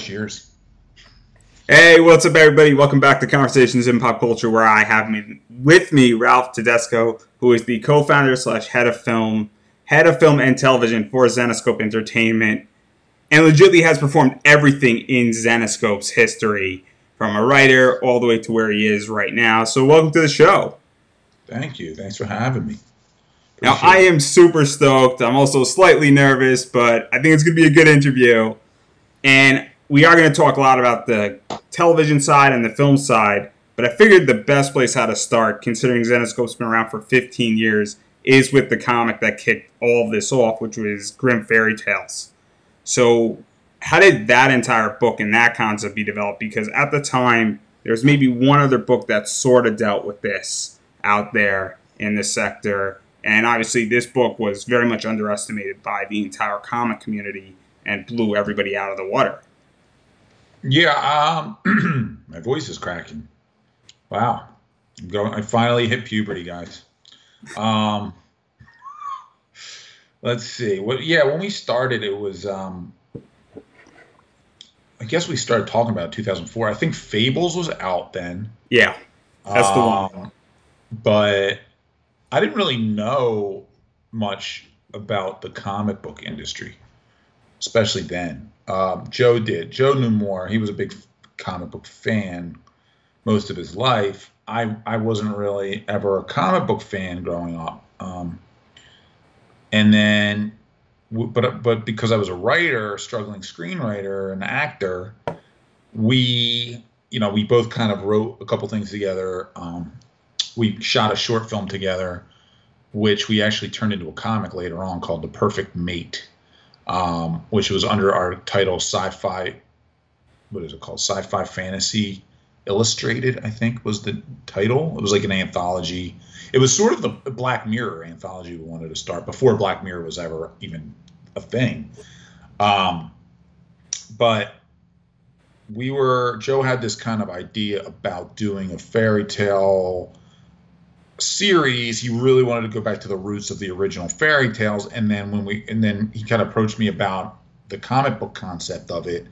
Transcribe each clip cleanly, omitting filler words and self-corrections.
plus years. Hey, what's up, everybody? Welcome back to Conversations in Pop Culture, where I have with me Ralph Tedesco, who is the co-founder / head of film and television for Zenescope Entertainment, and legitimately has performed everything in Zenescope's history, from a writer all the way to where he is right now. So welcome to the show. Thank you. Thanks for having me. Now, I am super stoked. I'm also slightly nervous, but I think it's going to be a good interview. And we are going to talk a lot about the television side and the film side, but I figured the best place how to start, considering Zenescope's been around for 15 years, is with the comic that kicked all of this off, which was Grimm Fairy Tales. So how did that entire book and that concept be developed? Because at the time, there was maybe one other book that sort of dealt with this out there in the sector. And obviously, this book was very much underestimated by the entire comic community and blew everybody out of the water. Yeah, my voice is cracking. Wow, I finally hit puberty, guys. Let's see. When we started, it was. I guess we started talking about 2004. I think Fables was out then. Yeah, that's the one. But I didn't really know much about the comic book industry, especially then. Joe did. Joe knew more. He was a big comic book fan most of his life. I wasn't really ever a comic book fan growing up. And then, but because I was a writer, struggling screenwriter, and actor, we both kind of wrote a couple things together. We shot a short film together, which we actually turned into a comic later on called The Perfect Mate, which was under our title Sci-Fi, what is it called? Sci-Fi Fantasy Illustrated, I think was the title. It was like an anthology. It was sort of the Black Mirror anthology we wanted to start before Black Mirror was ever even a thing. But Joe had this kind of idea about doing a fairy tale series. He really wanted to go back to the roots of the original fairy tales, and then he kind of approached me about the comic book concept of it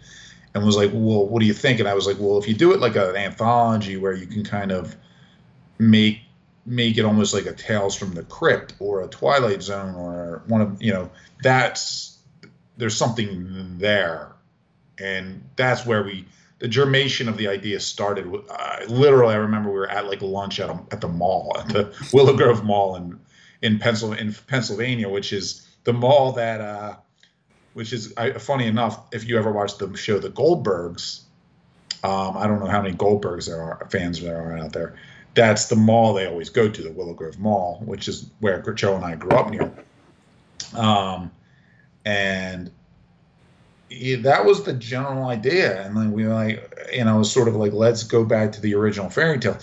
and was like, well, what do you think? And I was like, well, if you do it like an anthology where you can kind of make it almost like a Tales from the Crypt or a Twilight Zone or one of, there's something there. And that's where the germination of the idea started. Literally, I remember we were at like lunch at the mall, at the Willow Grove Mall in Pennsylvania, which is the mall that, funny enough, if you ever watched the show The Goldbergs, I don't know how many Goldbergs fans there are out there. That's the mall they always go to, the Willow Grove Mall, which is where Joe and I grew up near. And that was the general idea, and then we were like, it was sort of like, let's go back to the original fairy tale,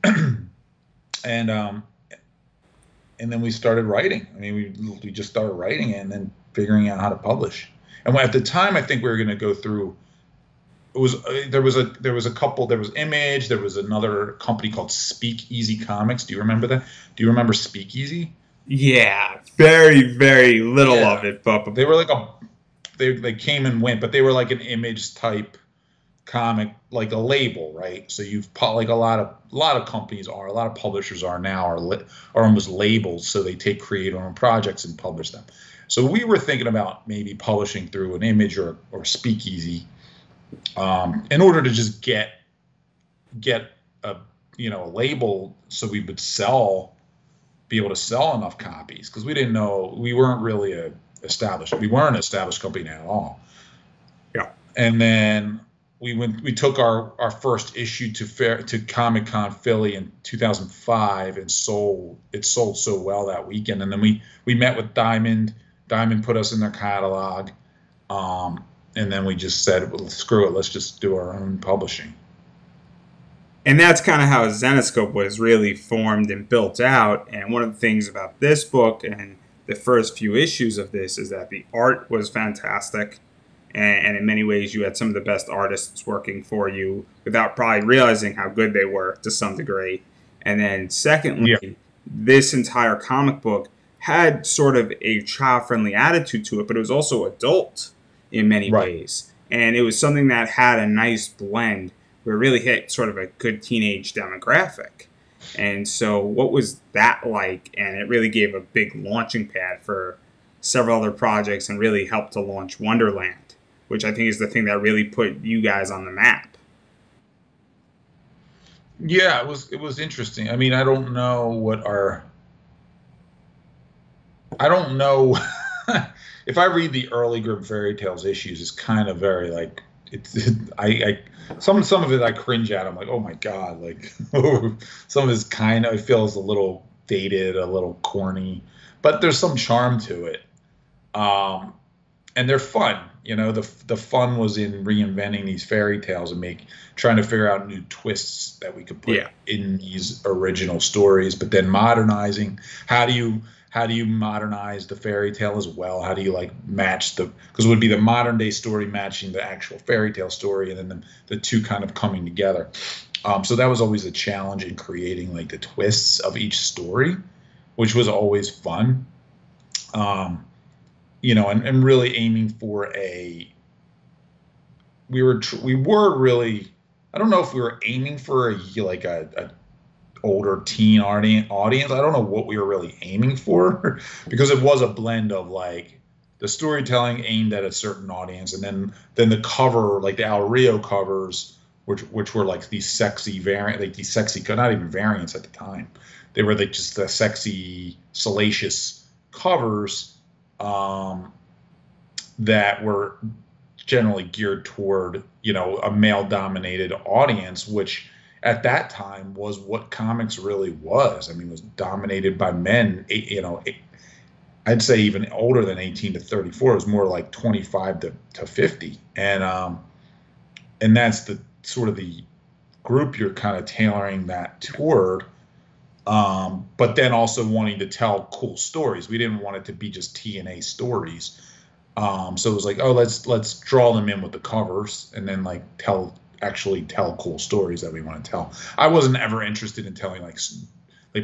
and then we started writing. I mean, we just started writing and then figuring out how to publish. And at the time, I think we were going to go through. There was Image. There was another company called Speakeasy Comics. Do you remember that? Do you remember Speakeasy? Yeah, very, very little of it, but they were like they came and went, but they were like an Image type comic, like a label, right? So like a lot of companies a lot of publishers are almost labels, so they take creator-owned projects and publish them. So we were thinking about maybe publishing through an Image or Speakeasy, in order to just get a label, so we would be able to sell enough copies, because we didn't know, we weren't really an established company at all. Yeah. And then we took our first issue to Comic-Con Philly in 2005 and it sold so well that weekend. And then we met with Diamond put us in their catalog, and then we just said, well, screw it, let's just do our own publishing. And that's kind of how Zenescope was really formed and built out. And one of the things about this book and the first few issues of this is that the art was fantastic. And in many ways, you had some of the best artists working for you without probably realizing how good they were to some degree. And then secondly, this entire comic book had sort of a child-friendly attitude to it, but it was also adult in many ways. And it was something that had a nice blend where it really hit sort of a good teenage demographic. And so, what was that like? And it really gave a big launching pad for several other projects and really helped to launch Wonderland, which I think is the thing that really put you guys on the map. Yeah, it was interesting. I mean, I don't know if I read the early Grimm fairy tales issues, it's kind of very like I some of it I cringe at. I'm like, oh my god, like some of it's kind of, I feel, is a little dated, a little corny, but there's some charm to it. Um, and they're fun. The fun was in reinventing these fairy tales and trying to figure out new twists that we could put Yeah. in these original stories, but then modernizing. How do you modernize the fairy tale as well? How do you like match because it would be the modern day story matching the actual fairy tale story, and then the two kind of coming together. So that was always a challenge in creating like the twists of each story, which was always fun. Um, and really aiming for we were really, I don't know if we were aiming for a older teen audience. I don't know what we were really aiming for because it was a blend of like the storytelling aimed at a certain audience, and then the cover, like the Al Rio covers, which were like these sexy variant, like these sexy, not even variants at the time. They were like just the sexy, salacious covers, um, that were generally geared toward a male dominated audience, which at that time was what comics really was. I mean, it was dominated by men. I'd say even older than 18 to 34. It was more like 25 to 50, and that's the sort of the group you're kind of tailoring that toward. But then also wanting to tell cool stories. We didn't want it to be just TNA stories. So it was like, oh, let's draw them in with the covers, and then like actually tell cool stories that we want to tell. I wasn't ever interested in telling like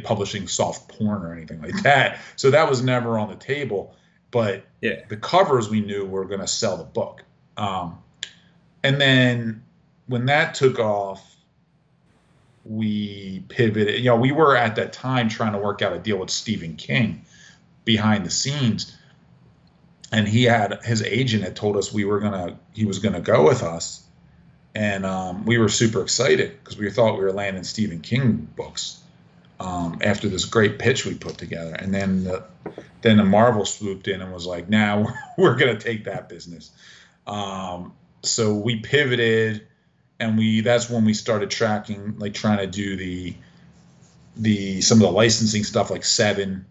publishing soft porn or anything like that. So that was never on the table. But Yeah. the covers we knew were going to sell the book. And then when that took off, we pivoted. We were at that time trying to work out a deal with Stephen King behind the scenes, and his agent had told us he was gonna go with us, and we were super excited because we thought we were landing Stephen King books, after this great pitch we put together. And then the Marvel swooped in and was like, "Now we're gonna take that business." So we pivoted, and that's when we started tracking, like trying to do some of the licensing stuff, like Seven,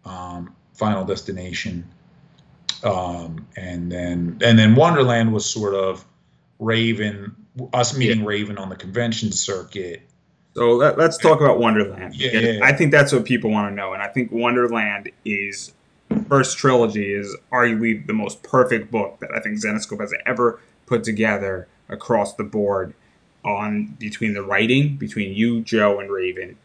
Final Destination, and then Wonderland was sort of us meeting Raven on the convention circuit. So let's talk about Wonderland. Yeah. I think that's what people want to know, and I think Wonderland first trilogy is arguably the most perfect book that I think Zenescope has ever put together across the board. Between the writing, between you, Joe, and Raven,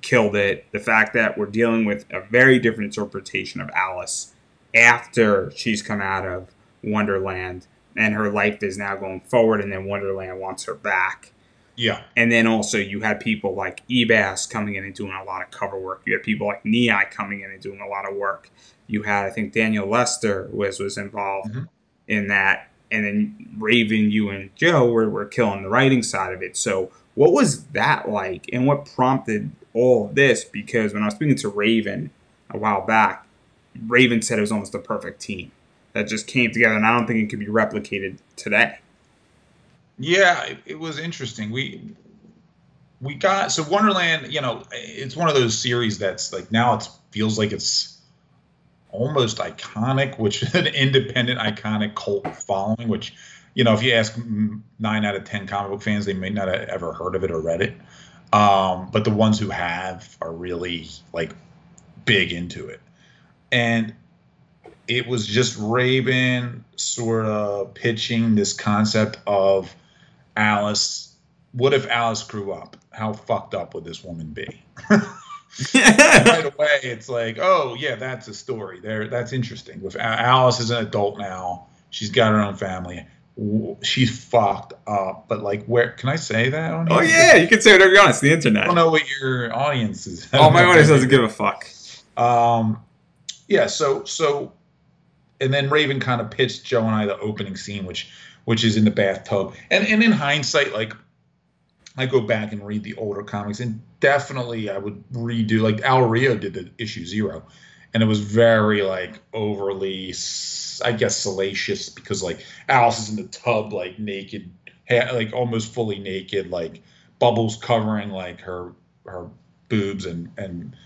killed it. The fact that we're dealing with a very different interpretation of Alice after she's come out of Wonderland, and her life is now going forward, and then Wonderland wants her back. Yeah. And then also you had people like Ebas coming in and doing a lot of cover work. You had people like Nei coming in and doing a lot of work. You had, I think, Daniel Lester was involved in that. And then Raven, you and Joe were killing the writing side of it. So what was that like, and what prompted all of this? Because when I was speaking to Raven a while back, Raven said it was almost a perfect team that just came together, and I don't think it could be replicated today. Yeah, it was interesting. We got, so Wonderland, it's one of those series that's like, now it feels like it's almost iconic, which is an independent iconic cult following, which, if you ask 9 out of 10 comic book fans, they may not have ever heard of it or read it. But the ones who have are really like big into it. And it was just Raven sort of pitching this concept of Alice. What if Alice grew up? How fucked up would this woman be? Right away, it's like, oh yeah, that's a story there. That's interesting. With Alice is an adult now, she's got her own family. she's fucked up. But like, where can I say that on Oh here? yeah, you can say whatever you want. It's the I don't internet. know what your audience is. I Oh, don't my know if audience they doesn't give maybe. a fuck. Um, yeah. So and then Raven kind of pitched Joe and I the opening scene, which is in the bathtub. And in hindsight, like I go back and read the older comics, and definitely I would redo like Al Rio did the issue 0, and it was very like overly, I guess, salacious because like Alice is in the tub like naked, like almost fully naked, like bubbles covering like her boobs and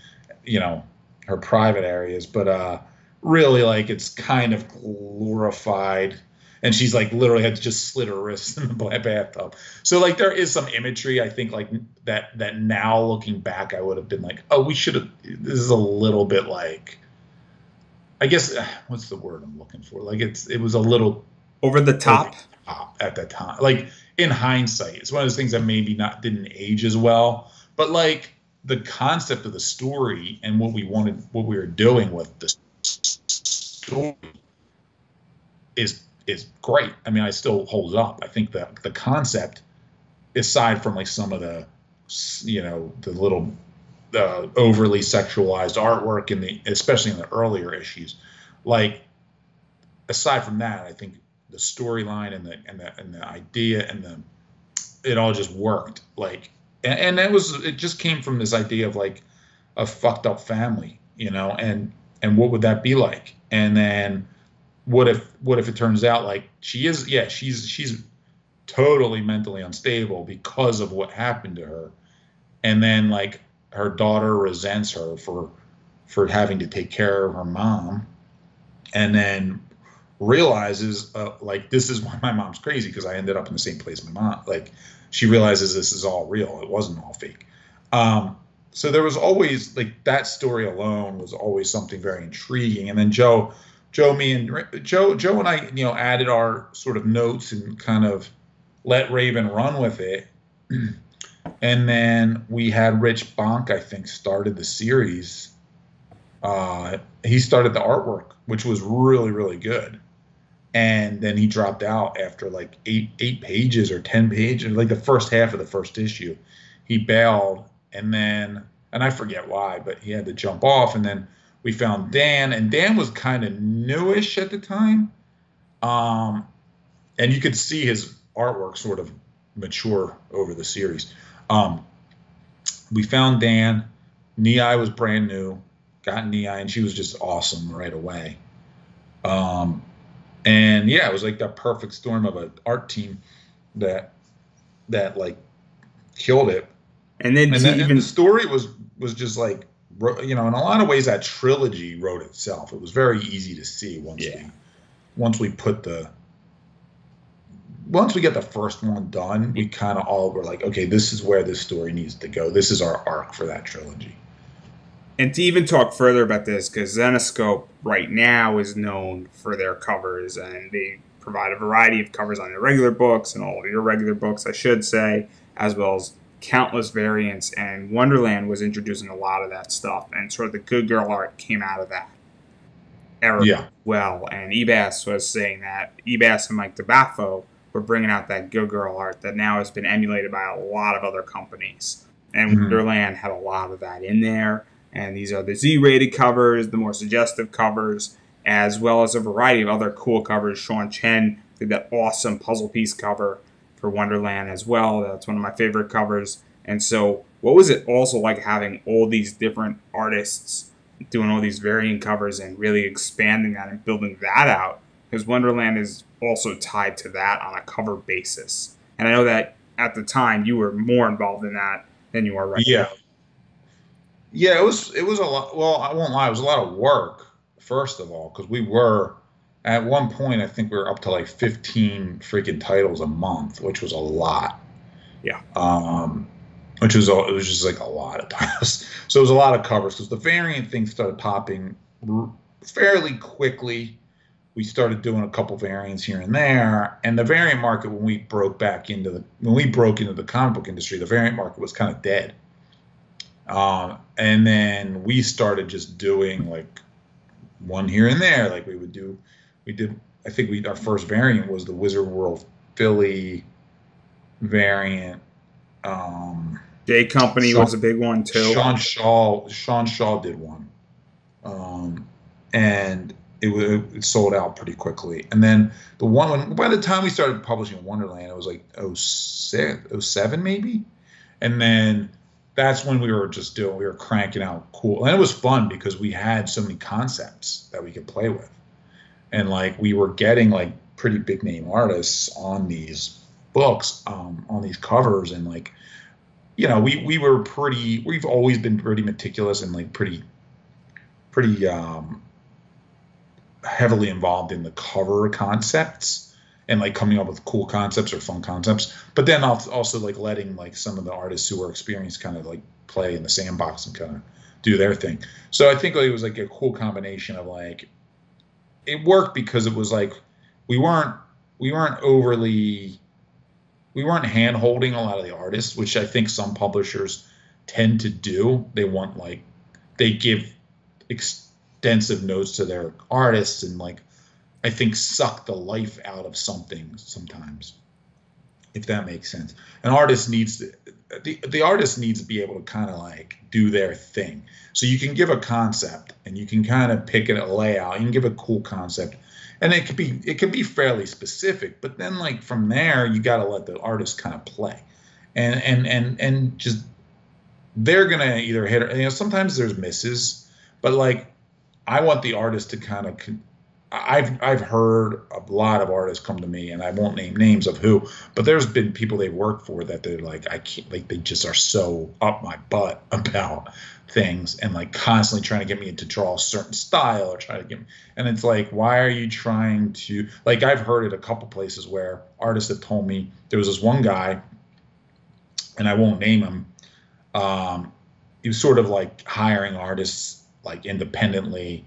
you know her private areas, but really like it's kind of glorified, and she's like literally had to just slit her wrists in the bathtub. So like there is some imagery I think like that now looking back I would have been like, oh, we should have. This is a little bit like, I guess, what's the word I'm looking for? Like it was a little Over the over top. the top at that time. Like in hindsight, it's one of those things that maybe not didn't age as well, but like the concept of the story and what we wanted, what we were doing with the story is great. I mean, I still holds up. I think that the concept, aside from like some of the, the little overly sexualized artwork in the, especially in the earlier issues, like aside from that, I think the storyline and the idea and the it all just worked. Like, and it just came from this idea of like a fucked up family, and what would that be like? And then what if it turns out like she is, yeah, she's totally mentally unstable because of what happened to her, and then like her daughter resents her for having to take care of her mom, and then realizes like this is why my mom's crazy, because I ended up in the same place my mom, like she realizes this is all real, it wasn't all fake. So there was always like that story alone was always something very intriguing. And then Joe and I, added our sort of notes and kind of let Raven run with it. And then we had Rich Bonk, I think, started the series. He started the artwork, which was really, really good. And then he dropped out after like eight pages or 10 pages, like the first half of the first issue. He bailed, and I forget why, but he had to jump off. And then we found Dan, and Dan was kind of newish at the time. Um, and you could see his artwork sort of mature over the series. Um, we found Dan. Nei was brand new. Got Nei, and she was just awesome right away. Um, and yeah, it was like that perfect storm of an art team that like killed it. And then And to the even story was just like, in a lot of ways that trilogy wrote itself. It was very easy to see yeah. once we put the once we get the first one done, we kind of all were like, okay, this is where this story needs to go. This is our arc for that trilogy. And to even talk further about this, because Zenescope right now is known for their covers, and they provide a variety of covers on their regular books and all of your regular books, I should say, as well as countless variants. And Wonderland was introducing a lot of that stuff, and sort of the good girl art came out of that era Yeah. well. And Ebas was saying that Ebas and Mike DeBaffo were bringing out that good girl art that now has been emulated by a lot of other companies. And Mm-hmm. Wonderland had a lot of that in there. And these are the Z-rated covers, the more suggestive covers, as well as a variety of other cool covers. Sean Chen did that awesome puzzle piece cover for Wonderland as well. That's one of my favorite covers. And so what was it also like having all these different artists doing all these variant covers and really expanding that and building that out? Because Wonderland is also tied to that on a cover basis. And I know that at the time you were more involved in that than you are right Yeah. Yeah, it was a lot. Well, I won't lie, it was a lot of work, first of all, because we were at one point, I think we were up to like 15 freaking titles a month, which was a lot. now. Yeah. It was just like a lot of titles. So it was a lot of covers because the variant thing started popping fairly quickly. We started doing a couple variants here and there, and the variant market, when we broke into the comic book industry, the variant market was kind of dead. And then we started just doing like one here and there. Like we did I think our first variant was the Wizard World Philly variant. J Company Sean, was a big one too. Sean Shaw did one, and it sold out pretty quickly. And then the one by the time we started publishing Wonderland, it was like '07 maybe, and then that's when we were cranking out cool, and it was fun because we had so many concepts that we could play with, and like we were getting like pretty big name artists on these books, on these covers, and like we've always been pretty meticulous and like pretty heavily involved in the cover concepts and like coming up with cool concepts or fun concepts, but then also like letting like some of the artists who are experienced kind of like play in the sandbox and kind of do their thing. So I think like it was like a cool combination of like it worked because it was like we weren't hand holding a lot of the artists, which I think some publishers tend to do. They give extensive notes to their artists and like I think suck the life out of something sometimes, if that makes sense. An artist needs to the artist needs to be able to kind of like do their thing. So you can give a concept and you can kind of pick a layout. You can give a cool concept, and it could be fairly specific. But then like from there, you got to let the artist kind of play, and just they're gonna either hit. Sometimes there's misses, but like I want the artist to kind of. I've heard a lot of artists come to me, and I won't name names of who, but there's been people they work for that they're like, I can't, like they just are so up my butt about things and like constantly trying to get me to draw a certain style or try to get me, and it's like, why are you trying to, like I've heard it a couple places where artists have told me there was this one guy, and I won't name him, he was sort of like hiring artists like independently,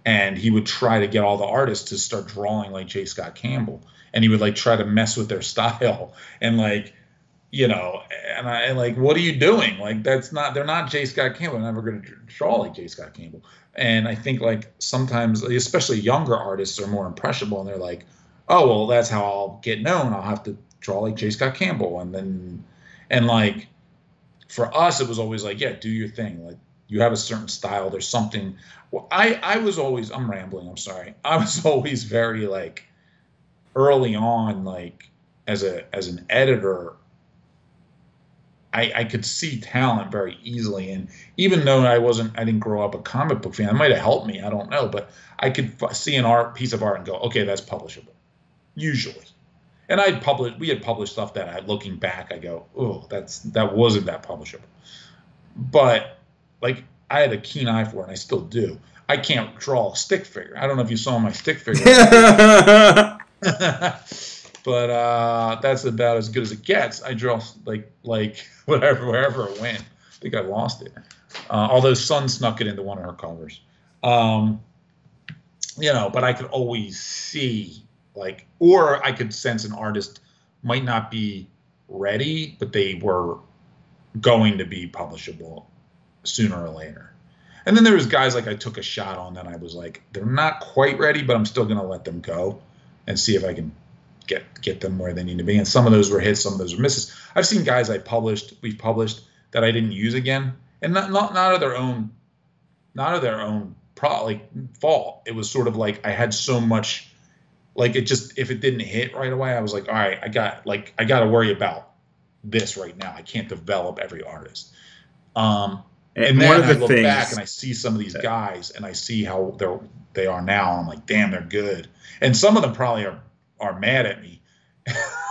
and he would try to get all the artists to start drawing like J. Scott Campbell, and he would like try to mess with their style, and like, and I like, what are you doing? Like they're not J. Scott Campbell. They're never going to draw like J. Scott Campbell. And I think like sometimes, especially younger artists, are more impressionable, and they're like, oh well, that's how I'll get known. I'll have to draw like J. Scott Campbell, and like for us, it was always like, yeah, do your thing. Like you have a certain style. There's something. Well, I was always, I'm rambling, I'm sorry. I was always very like early on, like as an editor, I could see talent very easily. And even though I didn't grow up a comic book fan, it might have helped me. I don't know, but I could see piece of art and go, okay, that's publishable, usually. And we had published stuff that looking back, I go, oh, that wasn't that publishable. But like, I had a keen eye for it, and I still do. I can't draw a stick figure. I don't know if you saw my stick figure. But that's about as good as it gets. I draw like whatever, wherever it went. I think I lost it. Although Sun snuck it into one of her covers. But I could always see or I could sense an artist might not be ready, but they were going to be publishable sooner or later. And then there was guys like I took a shot on that I was like, they're not quite ready, but I'm still going to let them go and see if I can get them where they need to be. And some of those were hits, some of those were misses. I've seen guys we've published that I didn't use again, and not of their own fault. It was sort of like I had so much, like it just, if it didn't hit right away, I was like, all right, I got to worry about this right now. I can't develop every artist. And then I look back and I see some of these guys and I see how they are now. And I'm like, damn, they're good. And some of them probably are mad at me.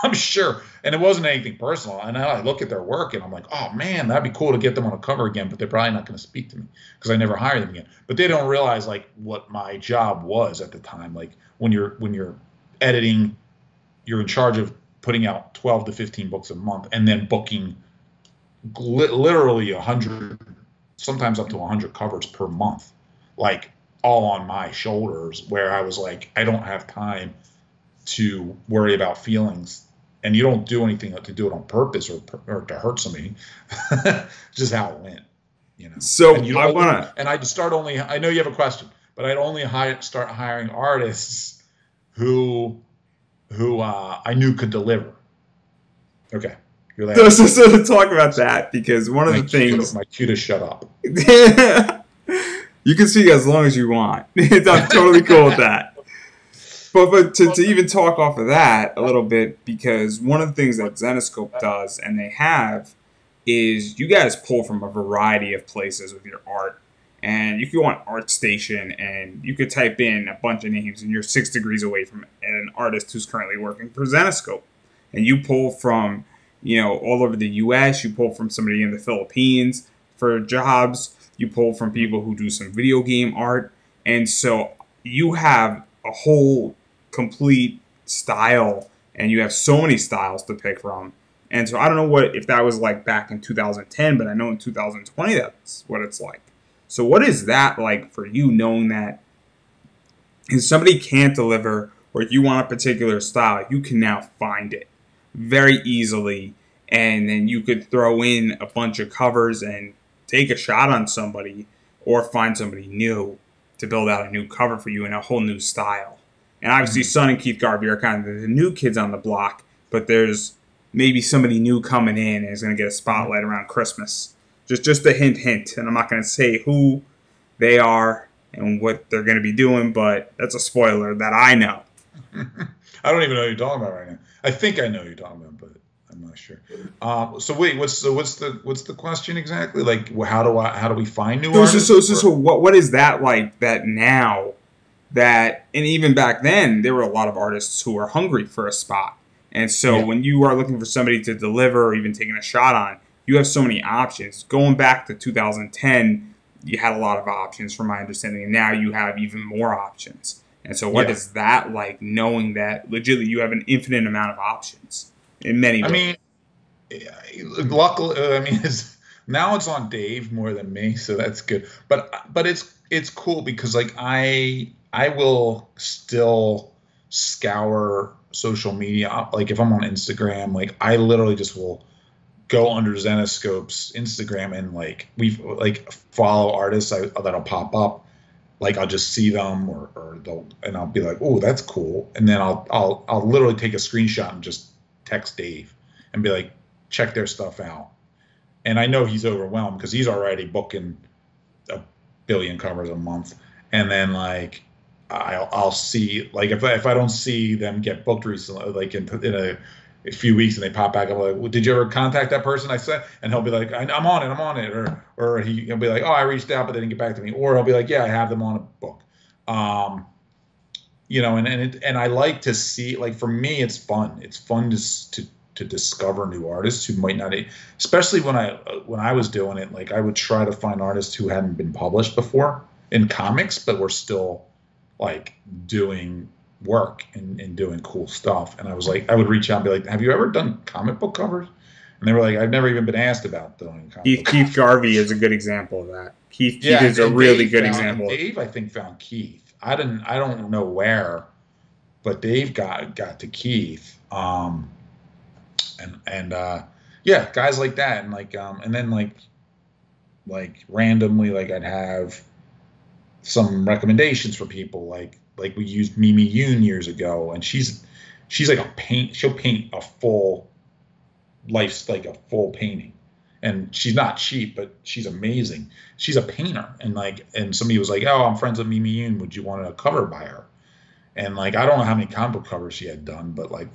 I'm sure. And it wasn't anything personal. And I look at their work and I'm like, oh man, that'd be cool to get them on a cover again, but they're probably not going to speak to me because I never hired them again. But they don't realize like what my job was at the time. Like when you're editing, you're in charge of putting out 12 to 15 books a month and then booking literally 100, sometimes up to 100 covers per month, like all on my shoulders, where I was like, I don't have time to worry about feelings, and you don't do anything to do it on purpose or to hurt somebody. Just how it went, So and I'd start only. I know you have a question, but I'd only start hiring artists who I knew could deliver. Okay, you're So, laughing. so, so talk about that, because one of the things My cue to shut up. you can speak as long as you want. I'm totally cool with that. But to even talk off of that a little bit, because one of the things that Zenescope does, and they have, is you guys pull from a variety of places with your art. And you can go on ArtStation and you could type in a bunch of names and you're 6 degrees away from an artist who's currently working for Zenescope. And you pull from, all over the US, you pull from somebody in the Philippines for jobs, you pull from people who do some video game art. And so you have a whole complete style, and you have so many styles to pick from. And so I don't know if that was like back in 2010, but I know in 2020 that's what it's like. So what is that like for you, knowing that if somebody can't deliver or you want a particular style, you can now find it very easily, and then you could throw in a bunch of covers and take a shot on somebody or find somebody new to build out a new cover for you in a whole new style. And obviously, Son and Keith Garvey are kind of the new kids on the block, but there's maybe somebody new coming in and is going to get a spotlight around Christmas. Just a hint. And I'm not going to say who they are and what they're going to be doing, but that's a spoiler that I know. I don't even know who you're talking about right now. I think I know who you're talking about, but I'm not sure. So wait, what's the question exactly? Like, how do we find new artists? So what is that like that now? That, and even back then, there were a lot of artists who were hungry for a spot. And so when you are looking for somebody to deliver or even taking a shot on, you have so many options. Going back to 2010, you had a lot of options from my understanding, and now you have even more options. And so what is that like, knowing that legitimately you have an infinite amount of options in many ways? I mean, luckily, now it's on Dave more than me, so that's good. But it's cool because like I will still scour social media. Like if I'm on Instagram, like I literally just will go under Zenescope's Instagram and like follow artists that'll pop up. Like I'll just see them and I'll be like, oh, that's cool. And then I'll literally take a screenshot and just text Dave and be like, check their stuff out. And I know he's overwhelmed because he's already booking a billion covers a month. And then like I'll see, like if I don't see them get booked recently, like in a few weeks and they pop back, I'm like, well, did you ever contact that person I said? And he'll be like, I'm on it. Or he'll be like, oh, I reached out, but they didn't get back to me. Or he'll be like, yeah, I have them on a book. And I like to see, like, for me, it's fun. It's fun to discover new artists who might not, especially when I was doing it, like I would try to find artists who hadn't been published before in comics, but were still like doing work and doing cool stuff. And I was like, I would reach out and be like, have you ever done comic book covers? And they were like, I've never even been asked about doing comic book covers. Keith Garvey is a good example of that. Keith is a really good example. Dave, I think, found Keith. I don't know where, but Dave got to Keith. Guys like that. And like, and then like randomly, like I'd have some recommendations for people, like we used Mimi Yoon years ago, and she's like she'll paint a full life, like a full painting, and she's not cheap, but she's amazing. She's a painter, and somebody was like, oh, I'm friends with Mimi Yoon, would you want a cover by her? And like I don't know how many comic book covers she had done, but like,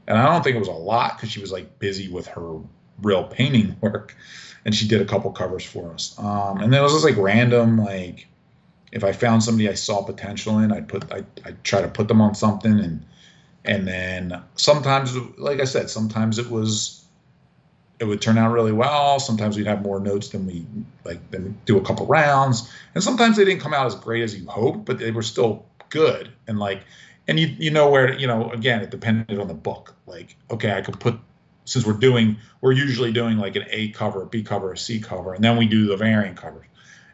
and I don't think it was a lot because she was like busy with her real painting work, and she did a couple covers for us. And then it was just like random, like if I found somebody I saw potential in, I'd try to put them on something, and then sometimes, like I said, sometimes it would turn out really well. Sometimes we'd have more notes than we do a couple rounds, and sometimes they didn't come out as great as you hoped, but they were still good. And like, and again, it depended on the book. Like, okay, I could put, since we're usually doing like an A cover, a B cover, a C cover, and then we do the variant covers.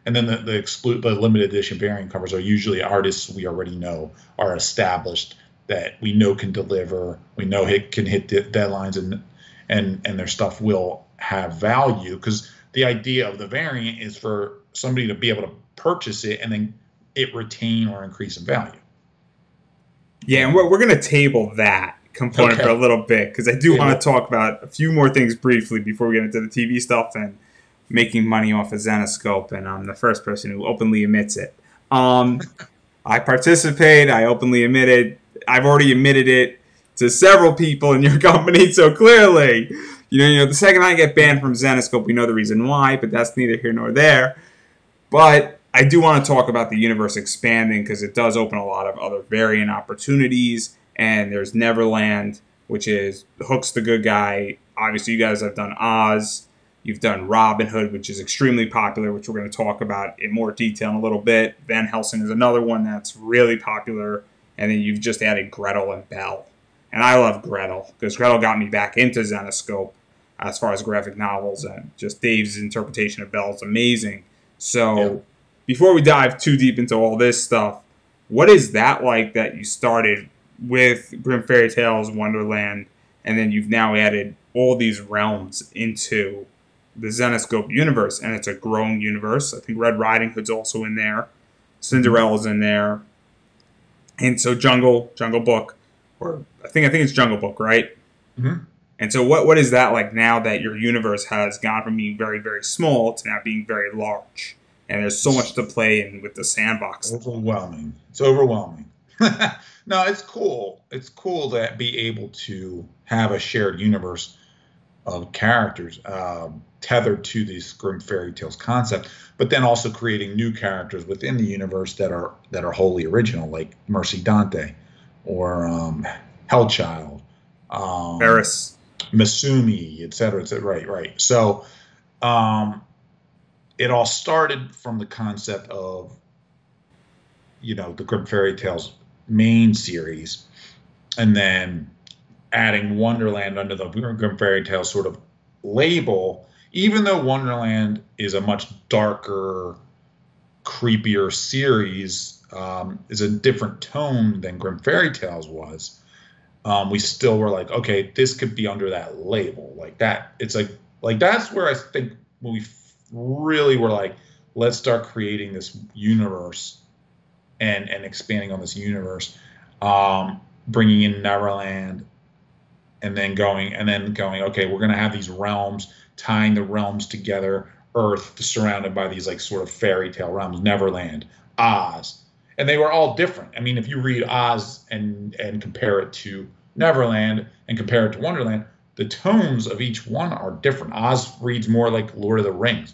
And then the limited edition variant covers are usually artists we already know are established, that we know can deliver, we know can hit deadlines, and their stuff will have value, because the idea of the variant is for somebody to be able to purchase it and then it retain or increase in value. Yeah, and we're going to table that component for a Okay. little bit because I do want Table. to talk about a few more things briefly before we get into the TV stuff and making money off of Zenescope. And I'm the first person who openly admits it. Um, I participate. I openly admit it. I've already admitted it to several people in your company. So clearly, the second I get banned from Zenescope, we know the reason why. But that's neither here nor there. But I do want to talk about the universe expanding because it does open a lot of other variant opportunities. And there's Neverland, which is Hook's the good guy. Obviously, you guys have done Oz. You've done Robin Hood, which is extremely popular, which we're going to talk about in more detail in a little bit. Van Helsing is another one that's really popular. And then you've just added Gretel and Belle. And I love Gretel because Gretel got me back into Zenescope as far as graphic novels. And just Dave's interpretation of Belle is amazing. Yeah. So before we dive too deep into all this stuff, what is that like that you started with Grim Fairy Tales, Wonderland, and then you've now added all these realms into the Zenescope universe, and it's a growing universe. I think Red Riding Hood's also in there, Hmm. Cinderella's in there, and so Jungle Book, or I think it's Jungle Book, right? Hmm. And so what is that like now that your universe has gone from being very, very small to now being very large? And there's so much It's to play in with the sandbox. overwhelming. It's overwhelming. No, it's cool. It's cool to be able to have a shared universe of characters tethered to this Grim Fairy Tales concept, but then also creating new characters within the universe that are wholly original, like Mercy Dante or Hellchild, um, Paris. Masumi, et cetera, et cetera. Right, right. So um, it all started from the concept of the Grim Fairy Tales main series, and then adding Wonderland under the Grim Fairy Tales sort of label, even though Wonderland is a much darker, creepier series, is a different tone than Grim Fairy Tales was. We still were like, okay, this could be under that label, like that. It's like that's where I think we really were like, let's start creating this universe and expanding on this universe, bringing in Neverland, and then going, okay, we're going to have these realms, tying the realms together. Earth surrounded by these like sort of fairy tale realms, Neverland, Oz, and they were all different. I mean, if you read Oz and compare it to Neverland and compare it to Wonderland, the tones of each one are different. Oz reads more like Lord of the Rings,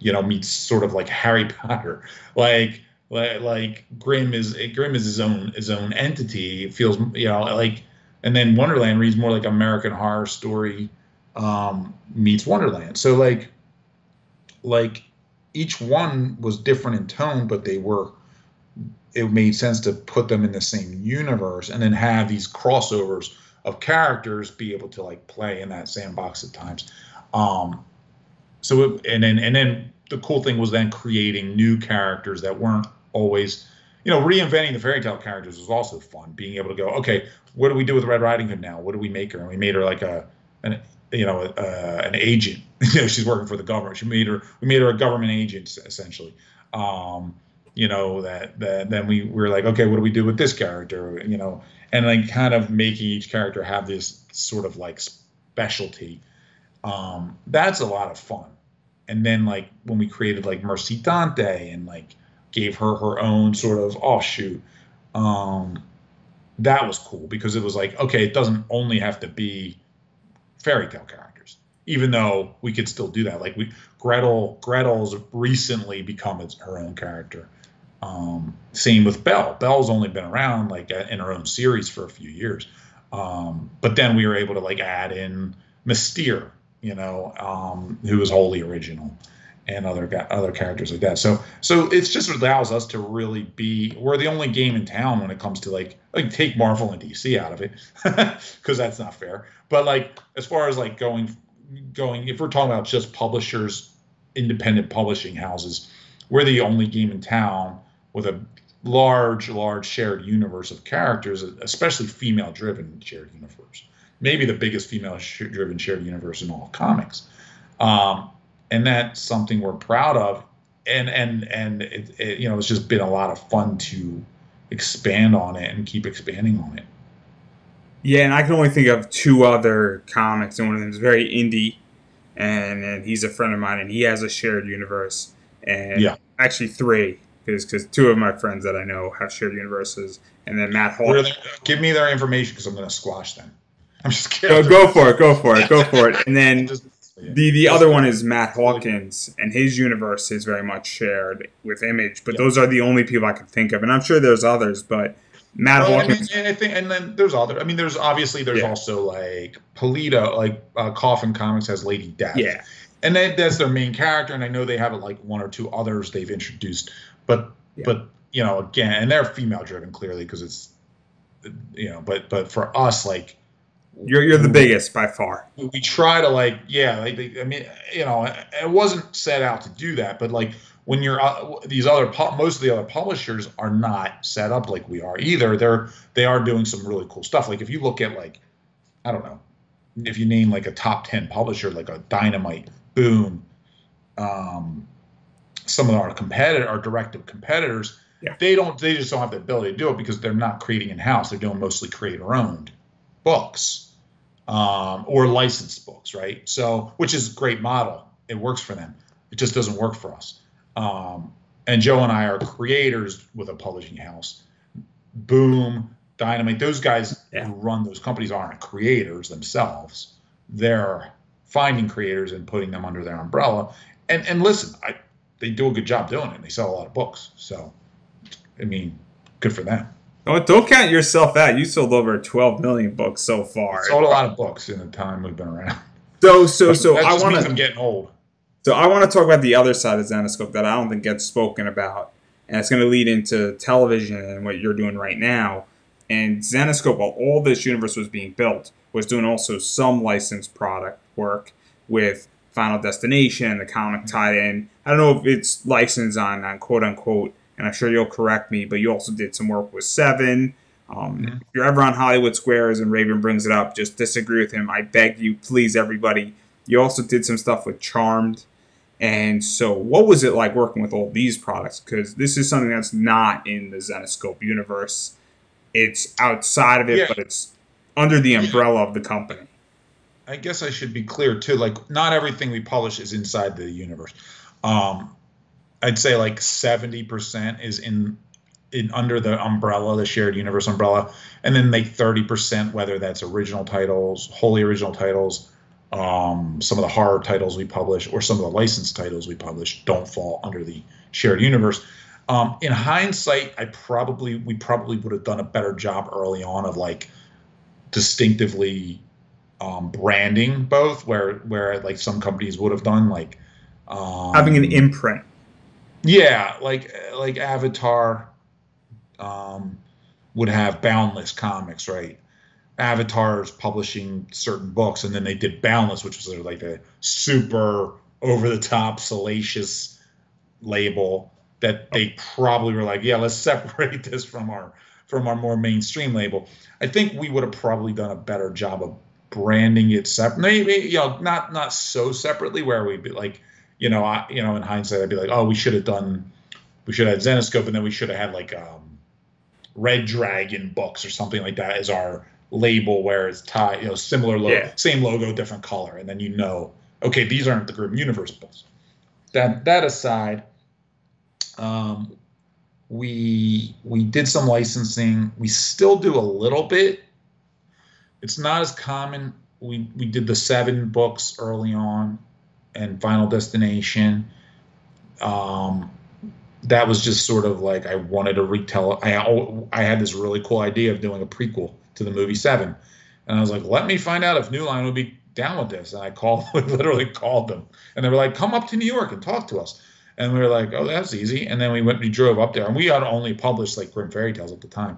meets sort of like Harry Potter, like Grimm is his own entity. It feels like, and then Wonderland reads more like American Horror Story meets Wonderland. So like each one was different in tone, but it made sense to put them in the same universe and then have these crossovers of characters be able to like play in that sandbox at times. Um, and then the cool thing was then creating new characters that weren't always, reinventing the fairy tale characters was also fun. Being able to go, okay, what do we do with Red Riding Hood now? What do we make her? And we made her like an agent. She's working for the government. We made her a government agent essentially. That then we were like, okay, what do we do with this character? And like kind of making each character have this sort of like specialty. That's a lot of fun. And then like when we created like Mercy Dante and like gave her own sort of offshoot, um, that was cool because it was like, okay, it doesn't only have to be fairy tale characters, even though we could still do that. Like Gretel's recently become her own character. Same with Belle. Belle's only been around like in her own series for a few years. But then we were able to like add in Mystere, who was wholly original, and other characters like that. So it's just allows us to really we're the only game in town when it comes to like take Marvel and DC out of it because that's not fair. But like as far as like going if we're talking about just publishers, independent publishing houses, we're the only game in town with a large shared universe of characters, especially female driven shared universe. Maybe the biggest female driven shared universe in all comics. And that's something we're proud of. And it's just been a lot of fun to expand on it and keep expanding on it. Yeah, and I can only think of two other comics, and one of them is very indie, and he's a friend of mine, and he has a shared universe, and Yeah. actually three, because two of my friends that I know have shared universes, and then Matt Where Hall. give me their information because I'm going to squash them. I'm just Go kidding. go for it, go for it, go for it. And then Just, the just other one is Matt really, Hawkins, and his universe is very much shared with Image. But yeah. those are the only people I can think of, and I'm sure there's others. But Matt Well, I mean, Hawkins, I think, and then there's other. I mean, there's obviously there's yeah, also like Polito, like Coffin Comics has Lady Death, yeah, and that's their main character. And I know they have like one or two others they've introduced, yeah. but again, and they're female driven clearly because it's but for us like You're the biggest by far. we try to like I mean it wasn't set out to do that, but like when you're most of the other publishers are not set up like we are either. They are doing some really cool stuff. Like if you look at like I don't know if you name like a top 10 publisher like a Dynamite, Boom, some of our direct competitors, Yeah, they just don't have the ability to do it because they're not creating in house. They're doing mostly creator owned books, or licensed books, right? So, which is a great model. It works for them. It just doesn't work for us. And Joe and I are creators with a publishing house. Boom, Dynamite, those guys yeah. who run those companies aren't creators themselves. They're finding creators and putting them under their umbrella. And listen, they do a good job doing it. They sell a lot of books. So, I mean, good for them. Don't count yourself out. You sold over 12 million books so far. Sold a lot of books in the time we've been around. So That I just want means I'm to. getting old. So I want to talk about the other side of Zenescope that I don't think gets spoken about, and it's going to lead into television and what you're doing right now. And Zenescope, while all this universe was being built, was doing also some licensed product work with Final Destination and the comic tied in. I don't know if it's licensed on quote unquote, and I'm sure you'll correct me, but you also did some work with Seven. Mm-hmm. If you're ever on Hollywood Squares and Raven brings it up, just disagree with him. I beg you, please, everybody. You also did some stuff with Charmed. And so, what was it like working with all these products? Because this is something that's not in the Zenescope universe. It's outside of it, Yeah, but it's under the yeah. umbrella of the company. I guess I should be clear too. Like, not everything we publish is inside the universe. Um, I'd say like 70% is in under the umbrella, the shared universe umbrella, and then like 30%, whether that's original titles, wholly original titles, some of the horror titles we publish, or some of the licensed titles we publish, don't fall under the shared universe. In hindsight, we probably would have done a better job early on of like distinctively branding both, where like some companies would have done like Having an um, imprint. yeah, like Avatar um, would have Boundless Comics, right? Avatar's publishing certain books, and then they did Boundless, which was sort of like a super over the top salacious label that they probably were like, yeah, let's separate this from our more mainstream label. I think we would have probably done a better job of branding it separate. Maybe not so separately where we'd be like, in hindsight, I'd be like, oh, we should have had Zenescope, and then we should have had like Red Dragon books or something like that as our label, where it's tied, similar logo, Yeah. same logo, different color, and then okay, these aren't the Grim Universe books. That aside, we did some licensing. We still do a little bit. It's not as common. We did the Seven books early on, and Final Destination. That was just sort of like I wanted to retell. I had this really cool idea of doing a prequel to the movie Seven, and I was like, let me find out if New Line would be down with this. And I literally called them, and they were like, come up to New York and talk to us. And we were like, oh, that's easy. And then we drove up there, and we had only published like Grim Fairy Tales at the time,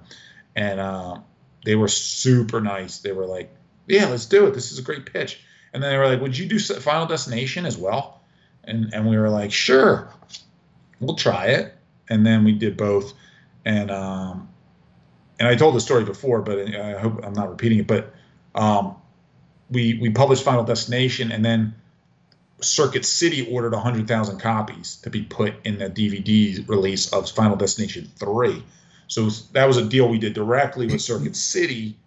and they were super nice. They were like, yeah, let's do it. This is a great pitch. And then they were like, would you do Final Destination as well? And we were like, sure, we'll try it. And then we did both. And I told the story before, but I hope I'm not repeating it. But we published Final Destination, and then Circuit City ordered 100,000 copies to be put in the DVD release of Final Destination 3. So that was a deal we did directly with Circuit City,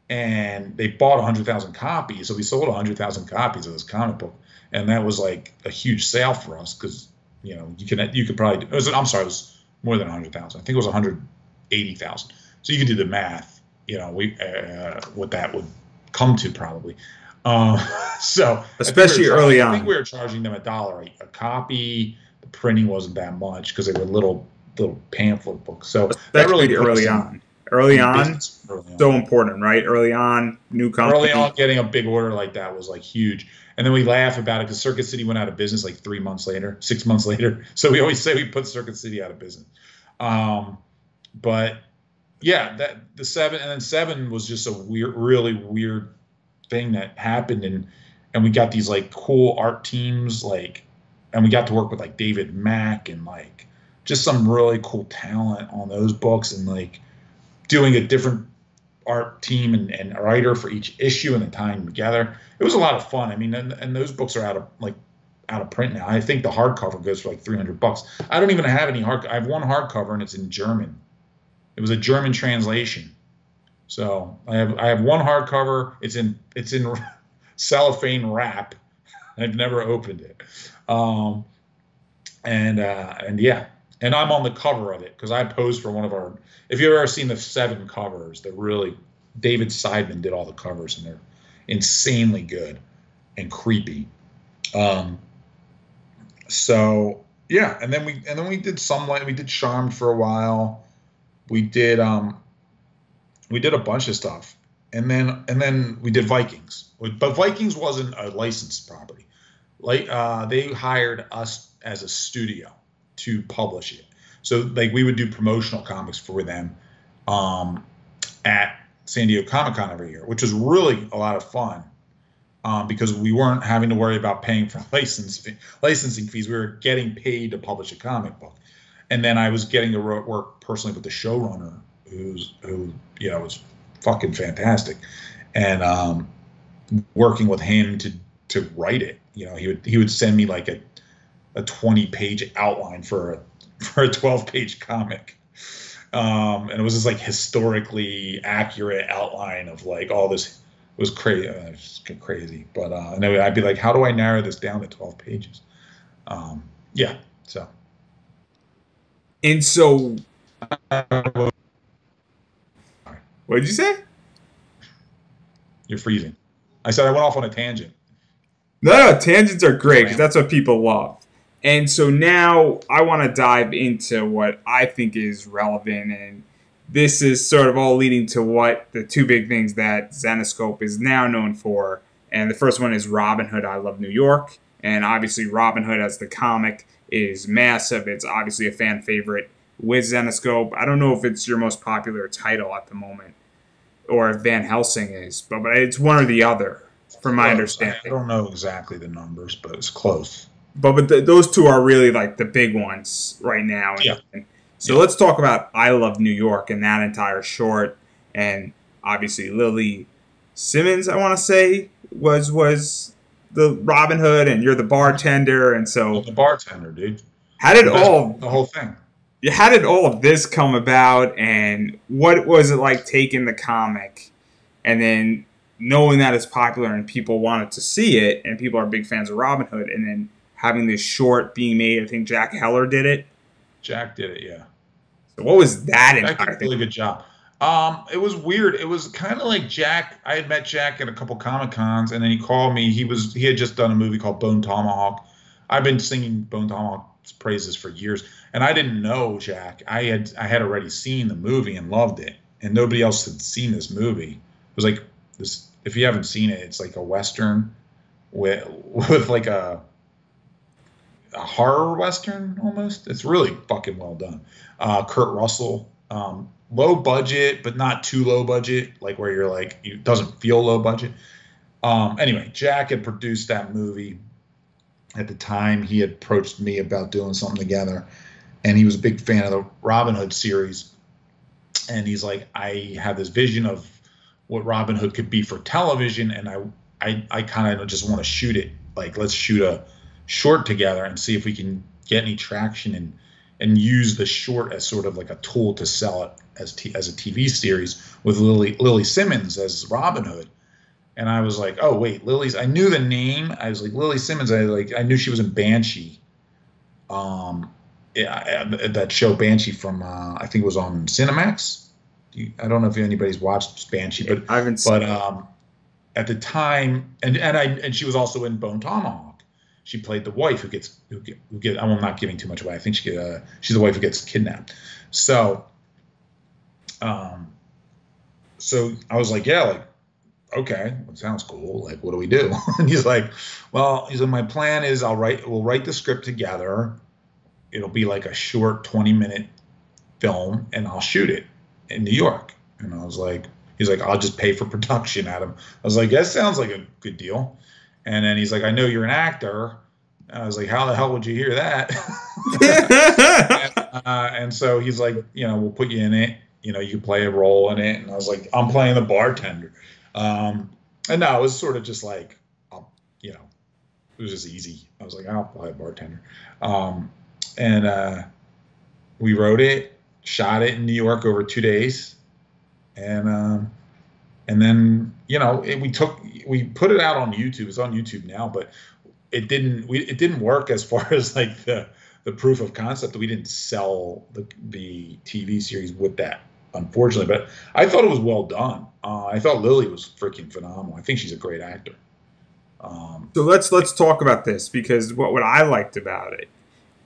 and they bought 100,000 copies. So we sold 100,000 copies of this comic book, and that was like a huge sale for us because you could probably it was more than 100,000. I think it was 180,000. So you can do the math. What that would come to probably. So especially early on, I think we were charging them $1 a copy. The printing wasn't that much because they were little pamphlet books. So that really early on. So important, right? Early on, new company. Early on, getting a big order like that was like huge. And then we laugh about it because Circuit City went out of business like 6 months later. So we always say we put Circuit City out of business. But yeah, that the 7 and then 7 was just a really weird thing that happened, and we got these like cool art teams, and we got to work with like David Mack and like just some really cool talent on those books, and like doing a different art team and writer for each issue and then tying them together. It was a lot of fun. I mean, and those books are out of print now. I think the hardcover goes for like $300. I don't even have any I have one hardcover and it's in German. It was a German translation. So I have one hardcover. It's in cellophane wrap. I've never opened it. And yeah, and I'm on the cover of it because I posed for one of our. If you've ever seen the 7 covers, they're really David Seidman did all the covers, and they're insanely good and creepy. So yeah, and then we did we did Charmed for a while. We did a bunch of stuff, and then we did Vikings, but Vikings wasn't a licensed property. Like they hired us as a studio to publish it. So like we would do promotional comics for them at San Diego Comic-Con every year, which was really a lot of fun because we weren't having to worry about paying for licensing fees. We were getting paid to publish a comic book, and then I was getting to work personally with the showrunner, who was fucking fantastic, and working with him to write it. He would send me like a 20-page outline for a 12-page comic, and it was this like historically accurate outline of like all this. It was crazy. It was crazy, but and I'd be like, how do I narrow this down to 12 pages? Yeah. So. And so, what did you say? You're freezing. I said I went off on a tangent. No, tangents are great because that's what people love. And so now I want to dive into what I think is relevant, and this is sort of all leading to what the 2 big things that Zenescope is now known for. And the first one is Robin Hood, I Love New York. And obviously Robin Hood as the comic is massive. It's obviously a fan favorite with Zenescope. I don't know if it's your most popular title at the moment or if Van Helsing is, but it's one or the other from my understanding. I don't know exactly the numbers, but it's close. But those 2 are really like the big ones right now. Yeah. So let's talk about I Love New York and that entire short. And obviously Lily Simmons, I want to say, was the Robin Hood, and you're the bartender. And so the bartender, dude. The whole thing. How did all of this come about, and what was it like taking the comic and then knowing that it's popular and people wanted to see it and people are big fans of Robin Hood, and then having this short being made? I think Jack Heller did it. Jack did it, yeah. So what was that entire thing? Jack did a really good job. It was weird. It was kind of like Jack. I had met Jack at a couple Comic Cons, and then he called me. He had just done a movie called Bone Tomahawk. I've been singing Bone Tomahawk's praises for years, and I didn't know Jack. I had already seen the movie and loved it, and nobody else had seen this movie. It was like this. If you haven't seen it, it's like a Western with like a horror Western almost. It's really fucking well done. Kurt Russell, low budget, but not too low budget, like where you're like, it doesn't feel low budget. Anyway, Jack had produced that movie. At the time, he had approached me about doing something together, and he was a big fan of the Robin Hood series. And he's like, I have this vision of what Robin Hood could be for television, and I kind of just want to shoot it. Like, let's shoot a short together and see if we can get any traction and use the short as sort of like a tool to sell it as a TV series with Lily Simmons as Robin Hood. And I was like, oh wait, Lily's. I knew the name. I was like Lily Simmons. I knew she was in Banshee. Yeah, that show Banshee from I think it was on Cinemax. I don't know if anybody's watched Banshee, but I haven't seen but at the time, and she was also in Bone Tomahawk. She played the wife who get. I'm not giving too much away. I think she's the wife who gets kidnapped. So, so I was like, yeah, like okay, that sounds cool. Like, what do we do? And he's like, well, he's like, my plan is we'll write the script together. It'll be like a short 20-minute film, and I'll shoot it in New York. And I was like, he's like, I'll just pay for production, Adam. I was like, that sounds like a good deal. And then he's like, I know you're an actor. And I was like, how the hell would you hear that? And so he's like, we'll put you in it. You can play a role in it. And I was like, I'm playing the bartender. And no, it was sort of just like, it was just easy. I was like, I'll play a bartender. And we wrote it, shot it in New York over 2 days, and then we put it out on YouTube. It's on YouTube now, but it didn't work as far as like the proof of concept. We didn't sell the TV series with that, unfortunately. But I thought it was well done. I thought Lily was freaking phenomenal. I think she's a great actor. So let's talk about this, because what I liked about it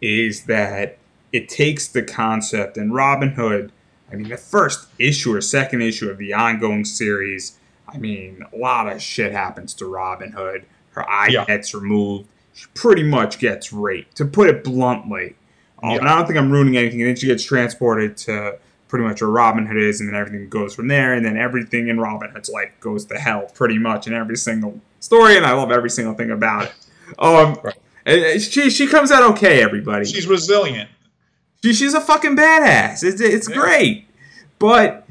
is that it takes the concept, and Robin Hood, I mean, the first issue or second issue of the ongoing series, I mean, a lot of shit happens to Robin Hood. Her eye gets removed. She pretty much gets raped, to put it bluntly. And I don't think I'm ruining anything. And then she gets transported to pretty much where Robin Hood is, and then everything goes from there, and then everything in Robin Hood's life goes to hell, pretty much, in every single story, and I love every single thing about it. Right. She comes out okay, everybody. She's resilient. She's a fucking badass. It's great. But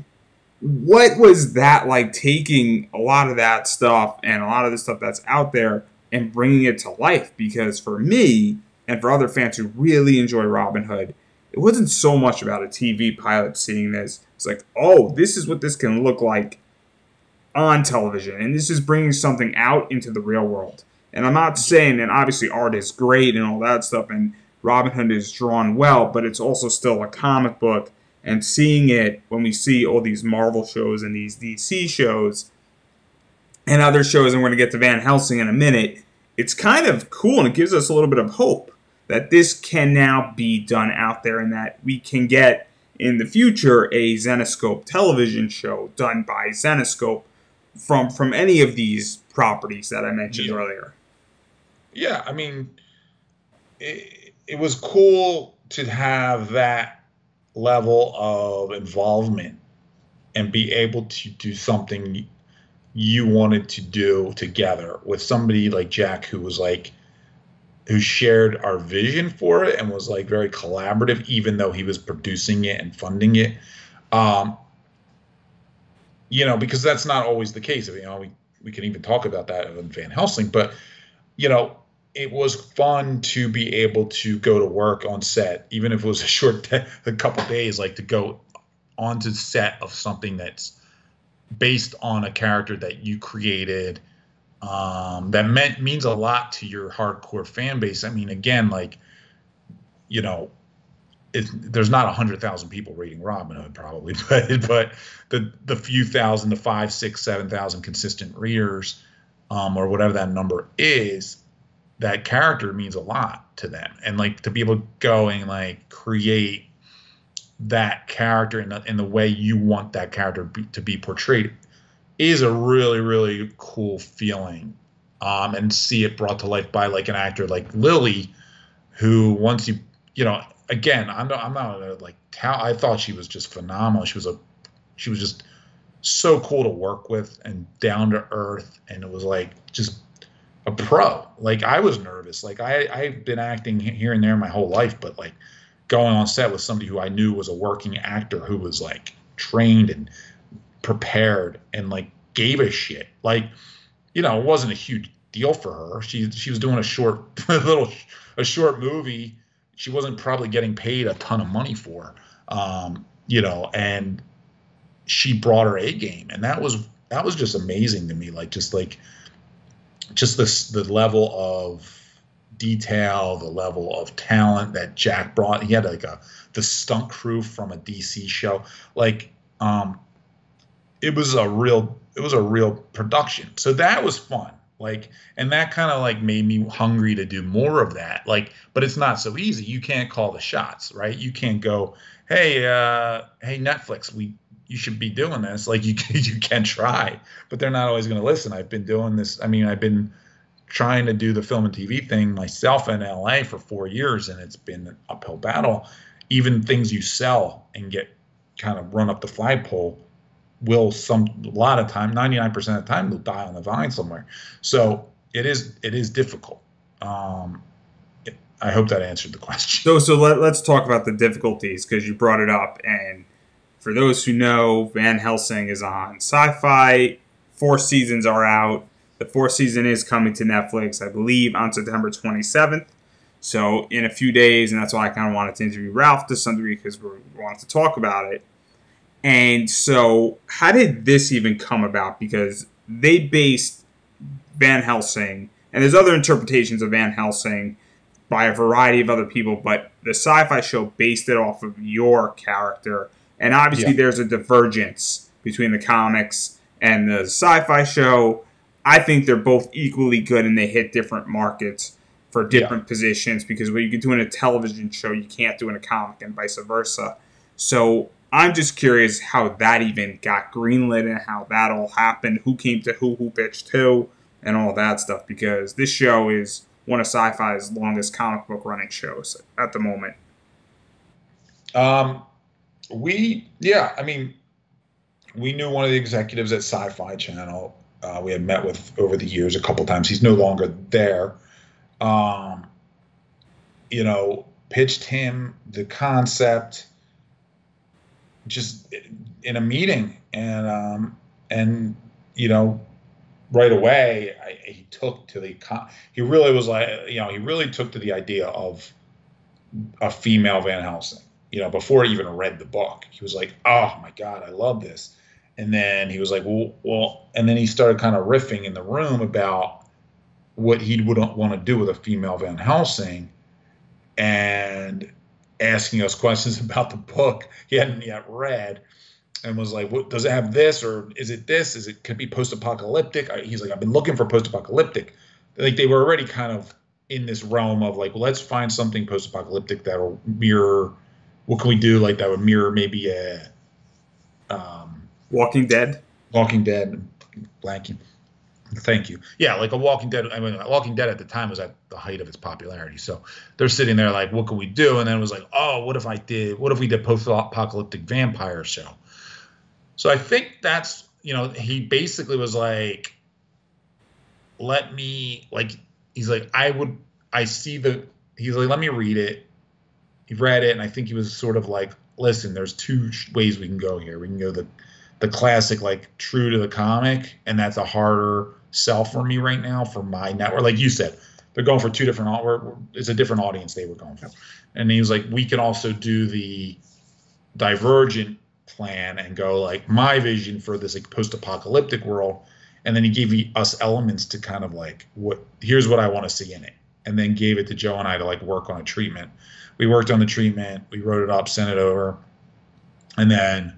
what was that like, taking a lot of that stuff and a lot of the stuff that's out there and bringing it to life? Because for me, and for other fans who really enjoy Robin Hood, it wasn't so much about a TV pilot seeing this. It's like, oh, this is what this can look like on television. And this is bringing something out into the real world. And I'm not saying, and obviously art is great and all that stuff, and Robin Hood is drawn well, but it's also still a comic book. And seeing it, when we see all these Marvel shows and these DC shows and other shows, and we're going to get to Van Helsing in a minute, it's kind of cool, and it gives us a little bit of hope that this can now be done out there, and that we can get, in the future, a Zenescope television show done by Zenescope from any of these properties that I mentioned earlier. Yeah, I mean, it was cool to have that level of involvement and be able to do something you wanted to do together with somebody like Jack, who shared our vision for it and was like very collaborative, even though he was producing it and funding it. Because that's not always the case. We can even talk about that in Van Helsing, but it was fun to be able to go to work on set, even if it was a couple days, like to go onto set of something that's based on a character that you created, that means a lot to your hardcore fan base. I mean, again, like, there's not 100,000 people reading Robin Hood probably, but the few thousand, the 5, 6, 7,000 consistent readers, or whatever that number is, that character means a lot to them. And like, to be able to go and like create that character in the way you want that character to be portrayed is a really, really cool feeling. And see it brought to life by like an actor like Lily, who once again, I'm not like, I thought she was just phenomenal. She was just so cool to work with and down to earth. And it was like, just a pro. Like, I was nervous. Like, I've been acting here and there my whole life, but like going on set with somebody who I knew was a working actor, who was like trained and prepared and like gave a shit. Like, it wasn't a huge deal for her. She was doing a short movie, she wasn't probably getting paid a ton of money for, and she brought her A game, and that was just amazing to me. Like just the level of detail, the level of talent that Jack brought. He had like the stunt crew from a DC show. Like it was a real production. So that was fun. Like, and that kind of like made me hungry to do more of that. Like, but it's not so easy. You can't call the shots, right? You can't go, hey Netflix, you should be doing this. Like you can try, but they're not always going to listen. I've been doing this. I mean, I've been trying to do the film and TV thing myself in LA for 4 years, and it's been an uphill battle. Even things you sell and get kind of run up the flagpole will a lot of time, 99% of the time, they'll die on the vine somewhere. So it is difficult. I hope that answered the question. So let's talk about the difficulties because you brought it up. And for those who know, Van Helsing is on Sci-Fi. 4 seasons are out. The 4th season is coming to Netflix, I believe, on September 27th. So in a few days, and that's why I kind of wanted to interview Ralph to some degree because we wanted to talk about it. And so how did this even come about? Because they based Van Helsing, and there's other interpretations of Van Helsing by a variety of other people, but the Sci-Fi show based it off of your character. And obviously there's a divergence between the comics and the Sci-Fi show. I think they're both equally good, and they hit different markets for different positions, because what you can do in a television show, you can't do in a comic, and vice versa. So I'm just curious how that even got greenlit and how that all happened, who came to who pitched who, and all that stuff, because this show is one of Sci-Fi's longest comic book running shows at the moment. I mean, we knew one of the executives at Sci-Fi Channel. We had met with over the years a couple times. He's no longer there. Pitched him the concept just in a meeting, and right away he took to he really was like, he really took to the idea of a female Van Helsing. Before he even read the book, he was like, "Oh my God, I love this." And then he was like, well, and then he started kind of riffing in the room about what he would want to do with a female Van Helsing, and asking us questions about the book he hadn't yet read, and was like, "What does it have? This, or is it this? Could it be post-apocalyptic?" He's like, "I've been looking for post-apocalyptic." Like, they were already kind of in this realm of like, well, let's find something post-apocalyptic that will mirror. What can we do like that would mirror maybe a Walking Dead. Blanking. Thank you. Yeah, like a Walking Dead. I mean, Walking Dead at the time was at the height of its popularity. So they're sitting there like, what can we do? And then it was like, oh, what if we did post-apocalyptic vampire show? So I think that's, he basically was like, he's like, he's like, let me read it. He read it, and I think he was sort of like, listen, there's 2 ways we can go here. We can go the classic, like, true to the comic, and that's a harder sell for me right now for my network. Like you said, they're going for 2 different, it's a different audience they were going for. And he was like, we can also do the divergent plan and go like my vision for this like post-apocalyptic world. And then he gave us elements to kind of like, here's what I want to see in it. And then gave it to Joe and I to like work on a treatment. We worked on the treatment, we wrote it up, sent it over, and then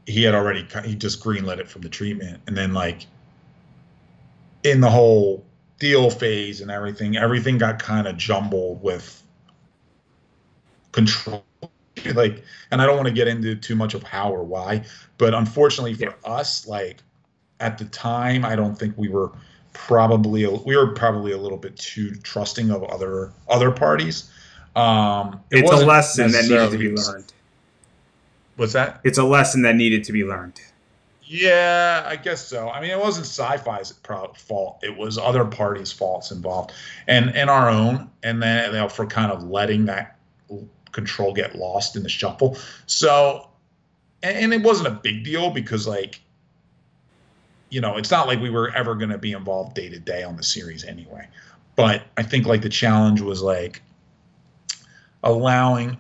he just greenlit it from the treatment. And then like in the whole deal phase and everything got kind of jumbled with control. Like, and I don't want to get into too much of how or why, but unfortunately for us, like at the time, I don't think we were probably a little bit too trusting of other parties. It's a lesson that needed to be learned. What's that? It's a lesson that needed to be learned. Yeah, I guess so. I mean, it wasn't Sci-Fi's fault. It was other parties' faults involved, and our own, and then for kind of letting that control get lost in the shuffle. So, and it wasn't a big deal because, like, it's not like we were ever going to be involved day to day on the series anyway. But I think like the challenge was like, allowing,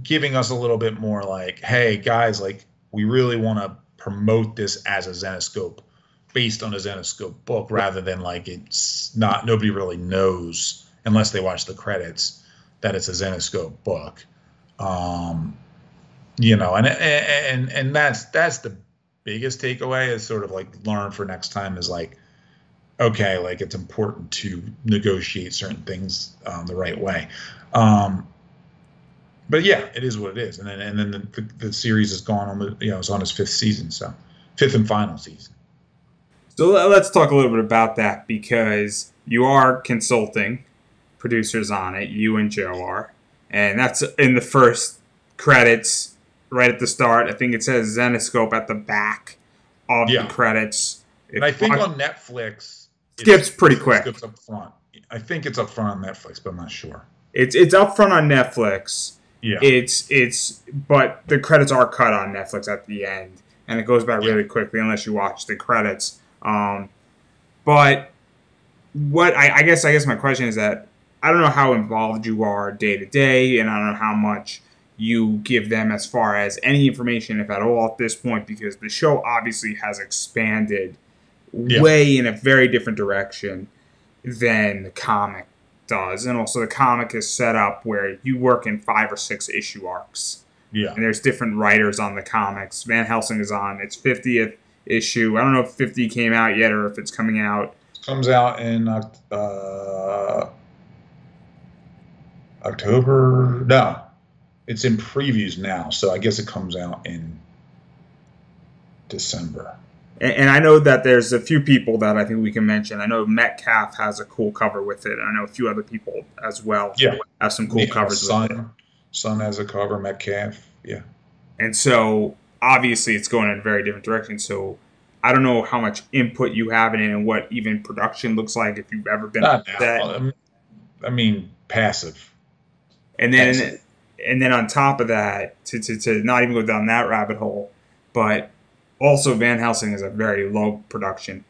giving us a little bit more like, hey guys, like we really want to promote this as a Zenescope, based on a Zenescope book, rather than like it's not, nobody really knows unless they watch the credits that it's a Zenescope book. Um, and that's the biggest takeaway, is sort of like learn for next time, is like, okay, like it's important to negotiate certain things the right way. Um, but yeah, it is what it is. And then the series has gone on, it's on its fifth season, so fifth and final season. So let's talk a little bit about that, because you are consulting producers on it. You and Joe are, and that's in the first credits right at the start. I think it says Zenescope at the back of the Yeah. credits. And I think on Netflix, skips pretty quick. Skips up front. I think it's up front on Netflix, but I'm not sure. It's up front on Netflix. Yeah. But the credits are cut on Netflix at the end, and it goes by really quickly unless you watch the credits. But what I guess my question is that I don't know how involved you are day to day, and I don't know how much you give them as far as any information, if at all, at this point, because the show obviously has expanded way in a very different direction than the comic does. And also the comic is set up where you work in 5 or 6 issue arcs. Yeah. And there's different writers on the comics. Van Helsing is on its 50th issue. I don't know if 50 came out yet or if it's coming out. Comes out in October. No, it's in previews now, so I guess it comes out in December. And I know that there's a few people that I think we can mention. I know Metcalf has a cool cover with it. I know a few other people as well have some cool covers with it. Sun has a cover, Metcalf, yeah. And so, obviously, it's going in a very different direction. So, I don't know how much input you have in it and what even production looks like, if you've ever been on set. I mean, passive. And then on top of that, to not even go down that rabbit hole, but also Van Helsing is a very low production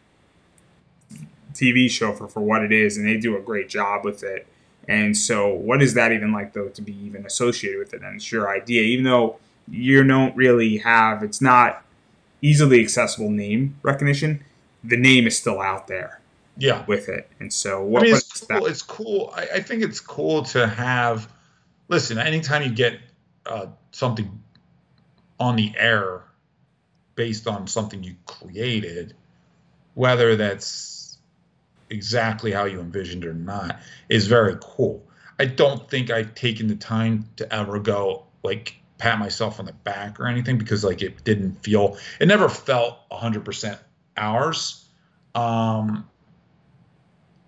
TV show for what it is, and they do a great job with it. And so what is that even like, though, to be even associated with it? And it's your idea, even though you don't really have, it's not easily accessible name recognition, the name is still out there with it. And so it's cool. I think it's cool to have, listen, anytime you get something on the air based on something you created, whether that's exactly how you envisioned or not, is very cool. I don't think I've taken the time to ever go like pat myself on the back or anything, because like it never felt 100% ours. And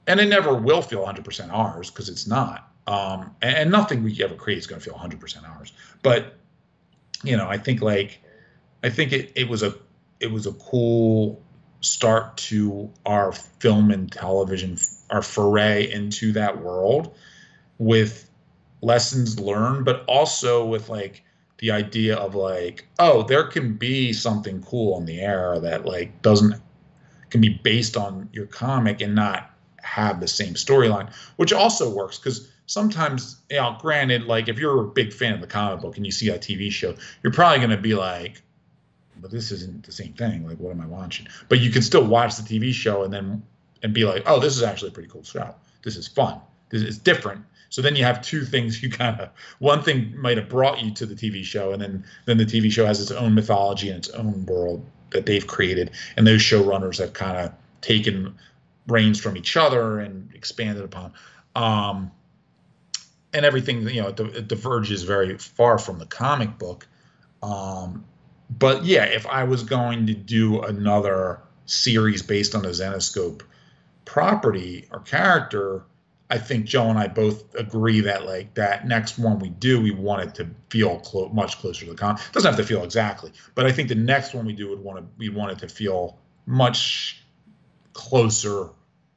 it never will feel 100% ours, because it's not. And nothing we ever create is going to feel 100% ours. But I think it was a cool start to our film and television, our foray into that world, with lessons learned, but also with like the idea of like, oh, there can be something cool on the air that like can be based on your comic and not have the same storyline, which also works, because sometimes, granted, like if you're a big fan of the comic book and you see a TV show, you're probably going to be like, but this isn't the same thing. Like, what am I watching? But you can still watch the TV show and be like, oh, this is actually a pretty cool show. This is fun. This is different. So then you have two things. One thing might have brought you to the TV show, and then the TV show has its own mythology and its own world that they've created, and those showrunners have kind of taken reins from each other and expanded upon. And everything, it diverges very far from the comic book. But yeah, if I was going to do another series based on a Zenescope property or character, I think Joe and I both agree that like that next one we want it to feel much closer to the comic. It doesn't have to feel exactly, but I think the next one we do we want it to feel much closer,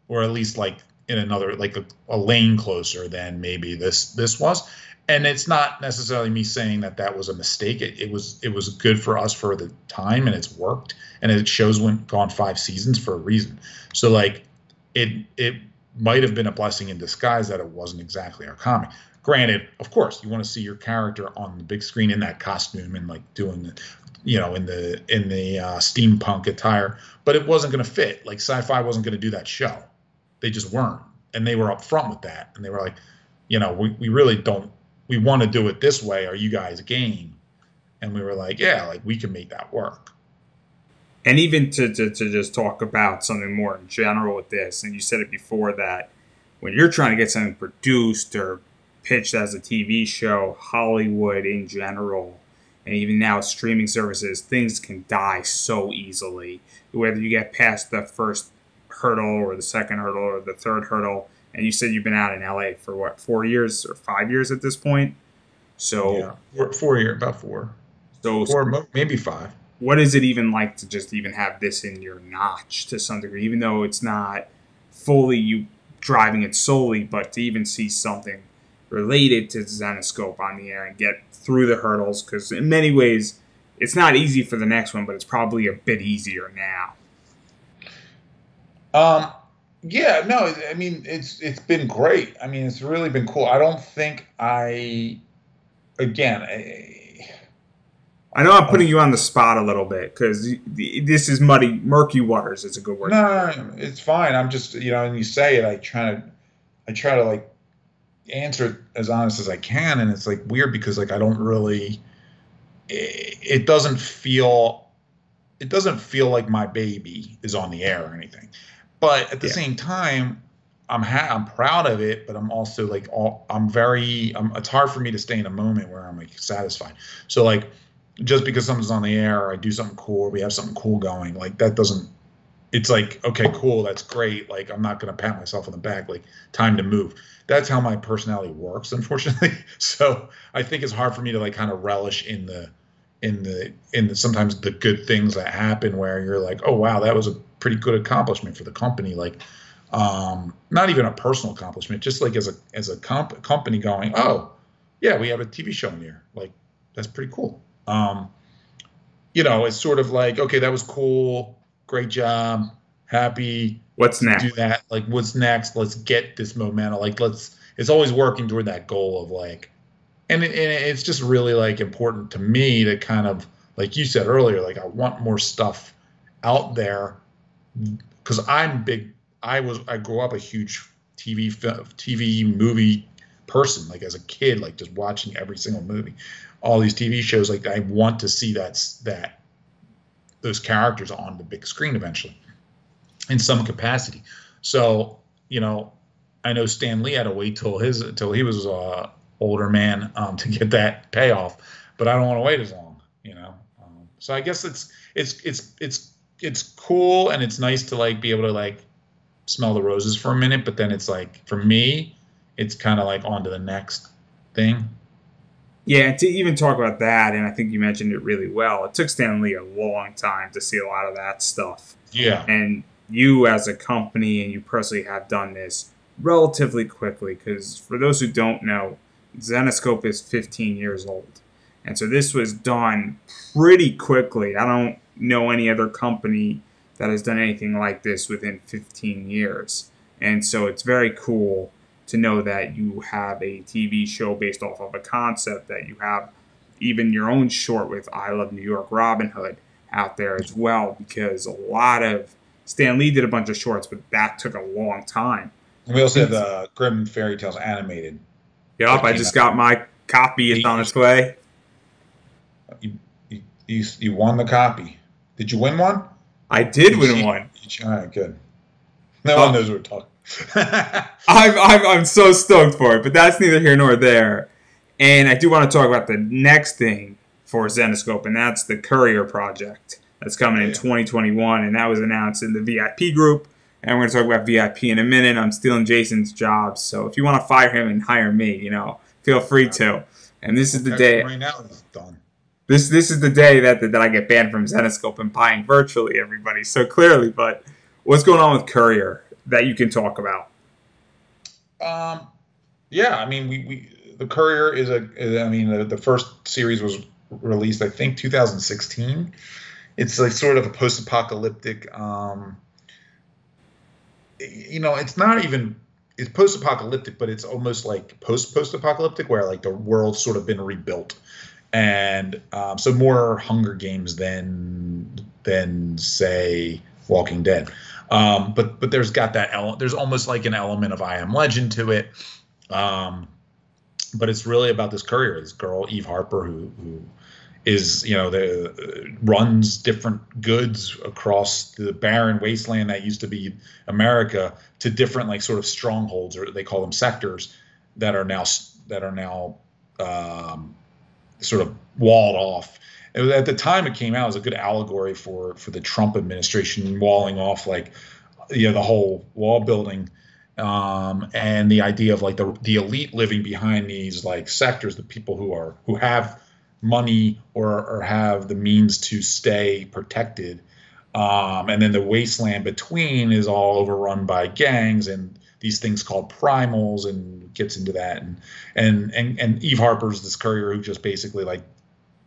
or at least like in another, like a lane closer than maybe this was. And it's not necessarily me saying that was a mistake. It was good for us for the time, and it's worked, and it shows gone 5 seasons for a reason. So like it might have been a blessing in disguise that it wasn't exactly our comic. Granted, of course, you want to see your character on the big screen in that costume and like doing the, in the steampunk attire, but it wasn't going to fit. Like Sci-Fi wasn't going to do that show. They just weren't, and they were upfront with that, and they were like, we really don't. We want to do it this way. Are you guys game? And we were like, yeah, like we can make that work. And even to just talk about something more in general with this, and you said it before that when you're trying to get something produced or pitched as a TV show, Hollywood in general, and even now streaming services, things can die so easily. Whether you get past the first hurdle or the second hurdle or the third hurdle, and you said you've been out in LA for what, 4 years or 5 years at this point? So yeah, 4 years, about four. So 4, maybe 5. What is it even like to just even have this in your notch to some degree, even though it's not fully you driving it solely, but to even see something related to Zenescope on the air and get through the hurdles? Because in many ways, it's not easy for the next one, but it's probably a bit easier now. Yeah, no, I mean, it's been great. I mean, it's really been cool. I don't think I know I'm putting you on the spot a little bit because this is murky waters. It's a good word. No, it's fine. I'm just, and you say it, I try to like answer it as honest as I can, and it's like weird because like I don't really, it doesn't feel like my baby is on the air or anything, but at the same time, I'm proud of it, but I'm also like it's hard for me to stay in a moment where I'm like satisfied. So like, just because something's on the air or I do something cool or we have something cool going, like that doesn't, it's like, okay, cool, that's great. Like I'm not going to pat myself on the back, like time to move. That's how my personality works, unfortunately. So I think it's hard for me to like kind of relish in the sometimes the good things that happen where you're like, oh wow, that was a pretty good accomplishment for the company. Like, not even a personal accomplishment, just like as a company going, oh yeah, we have a TV show in here. Like that's pretty cool. It's sort of like, okay, that was cool. Great job. Happy. What's next? Do that. Like, what's next? Let's get this momentum. Like, it's always working toward that goal of like, and it's just really like important to me to kind of, like you said earlier, like I want more stuff out there because I'm big. I grew up a huge TV movie person, like as a kid, like just watching every single movie, all these TV shows. Like I want to see those characters on the big screen eventually in some capacity. So, I know Stan Lee had to wait till he was older man to get that payoff, but I don't want to wait as long, So I guess it's cool and it's nice to like be able to like smell the roses for a minute, but then it's like for me, it's kind of like on to the next thing. Yeah, to even talk about that, and I think you mentioned it really well, it took Stan Lee a long time to see a lot of that stuff. Yeah. And you as a company and you personally have done this relatively quickly because for those who don't know, Zenescope is 15 years old. And so this was done pretty quickly. I don't know any other company that has done anything like this within 15 years. And so it's very cool to know that you have a TV show based off of a concept, that you have even your own short with I Love New York Robin Hood out there as well, because a lot of Stan Lee did a bunch of shorts, but that took a long time. And we also have the Grimm Fairy Tales animated. Yep, I just got my copy. It's on its way. You won the copy. Did you win one? I did win one. All right, good. No one knows what we're talking. I'm so stoked for it, but that's neither here nor there. And I do want to talk about the next thing for Zenescope, and that's the Courier project that's coming in 2021, and that was announced in the VIP group. And we're going to talk about VIP in a minute. I'm stealing Jason's job, so if you want to fire him and hire me, feel free to. And this is the day. Right now, it's done. This is the day that I get banned from Zenescope and buying virtually everybody so clearly. But what's going on with Courier that you can talk about? Yeah, I mean, the Courier is the first series was released, I think, 2016. It's like sort of a post-apocalyptic. It's not even. it's post-apocalyptic, but it's almost like post-apocalyptic, where like the world's sort of been rebuilt, and so more Hunger Games than say Walking Dead. But there's got that element. There's almost like an element of I Am Legend to it. But it's really about this courier, this girl Eve Harper, who is, runs different goods across the barren wasteland that used to be America to different like sort of strongholds, or they call them sectors, that are now sort of walled off. At the time it came out, it was a good allegory for the Trump administration walling off like the whole wall building. And the idea of like the elite living behind these like sectors, the people who have money or have the means to stay protected, and then the wasteland between is all overrun by gangs and these things called primals, and gets into that. And Eve Harper's this courier who just basically like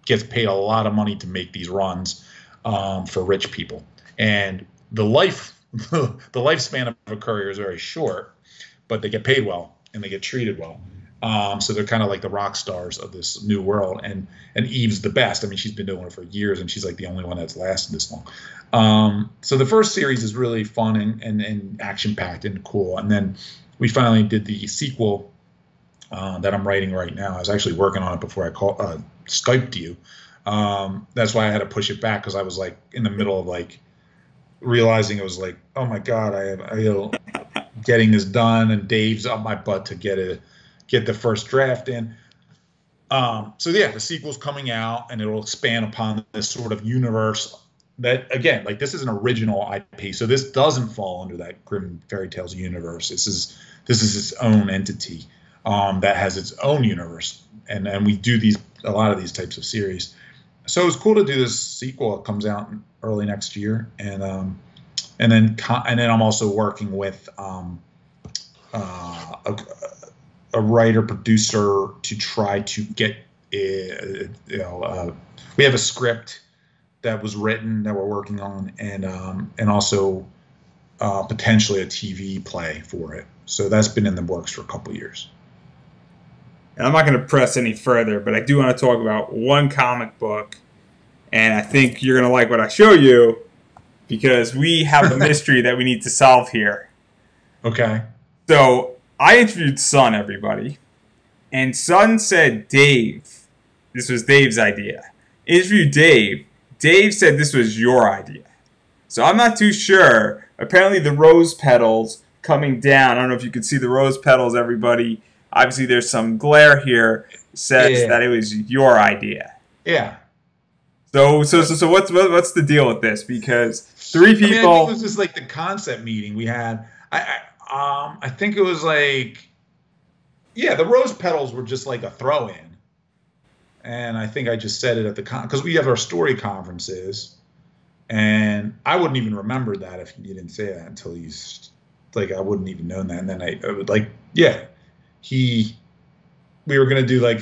gets paid a lot of money to make these runs for rich people, and the lifespan of a courier is very short, but they get paid well and they get treated well. So they're kind of like the rock stars of this new world, and Eve's the best. I mean, she's been doing it for years, and she's like the only one that's lasted this long. So the first series is really fun and action packed and cool, and then we finally did the sequel that I'm writing right now. I was actually working on it before I Skyped you. That's why I had to push it back, because I was like in the middle of like realizing it was like, oh my god, I getting this done, and Dave's up my butt to get the first draft in. So yeah, the sequel's coming out, and it'll expand upon this sort of universe that, again, like this is an original IP, so this doesn't fall under that Grimm Fairy Tales universe. This is its own entity that has its own universe, and we do a lot of these types of series. So it's cool to do this sequel. It comes out early next year, and then I'm also working with a writer producer to try to get we have a script that was written that we're working on, and also potentially a TV play for it. So that's been in the works for a couple of years. And I'm not going to press any further, but I do want to talk about one comic book, and I think you're going to like what I show you, because we have a mystery that we need to solve here. Okay. So I interviewed Sun, everybody, and Sun said Dave. This was Dave's idea. Interviewed Dave. Dave said this was your idea. So I'm not too sure. Apparently the rose petals coming down, I don't know if you can see the rose petals, everybody. Obviously there's some glare here. Says that it was your idea. Yeah. So what's the deal with this? Because three people. I think it was just like the concept meeting we had. I think it was like, the rose petals were just like a throw-in, and I think I just said it at the because we have our story conferences, and I wouldn't even remember that if you didn't say that until he's like, I wouldn't even known that, and then I would like, we were gonna do like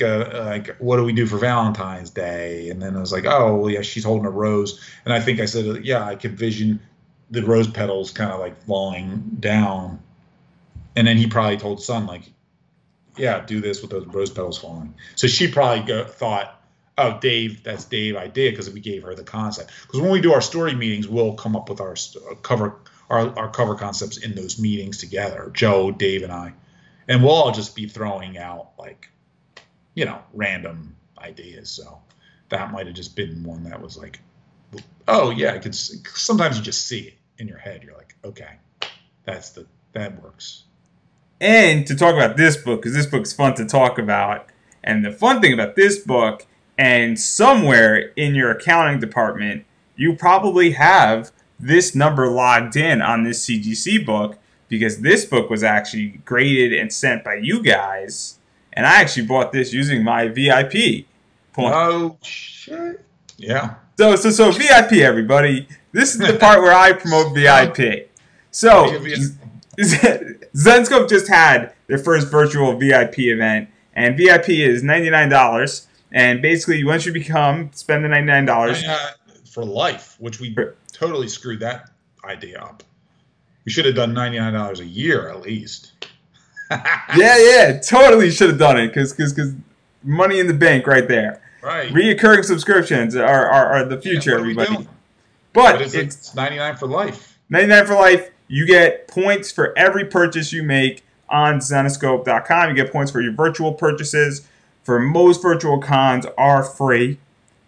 what do we do for Valentine's Day, and then I was like, oh well, yeah, she's holding a rose, and I think I said, I could vision the rose petals kind of like falling down, and then he probably told Sun like, do this with those rose petals falling. So she probably thought, oh, Dave, that's Dave idea, because we gave her the concept. Because when we do our story meetings, we'll come up with our cover concepts in those meetings together, Joe, Dave, and I, and we'll all just be throwing out like, random ideas. So that might have just been one that was like, oh yeah, I could. Sometimes you just see it in your head. You're like, okay, that works. And to talk about this book, because this book's fun to talk about, and the fun thing about this book, and somewhere in your accounting department, you probably have this number logged in on this CGC book, because this book was actually graded and sent by you guys, and I actually bought this using my VIP point. Oh shit! Yeah. So VIP, everybody. This is the part where I promote VIP. So Zenescope just had their first virtual VIP event, and VIP is $99. And basically, once you spend the $99 for life, which we totally screwed that idea up. We should have done $99 a year at least. Yeah, totally should have done it because money in the bank right there. Right. Reoccurring subscriptions are the Yeah. future, What are we everybody. doing? But But it's it's 99 for life. 99 for life. You get points for every purchase you make on Zenescope.com. You get points for your virtual purchases. For most virtual cons are free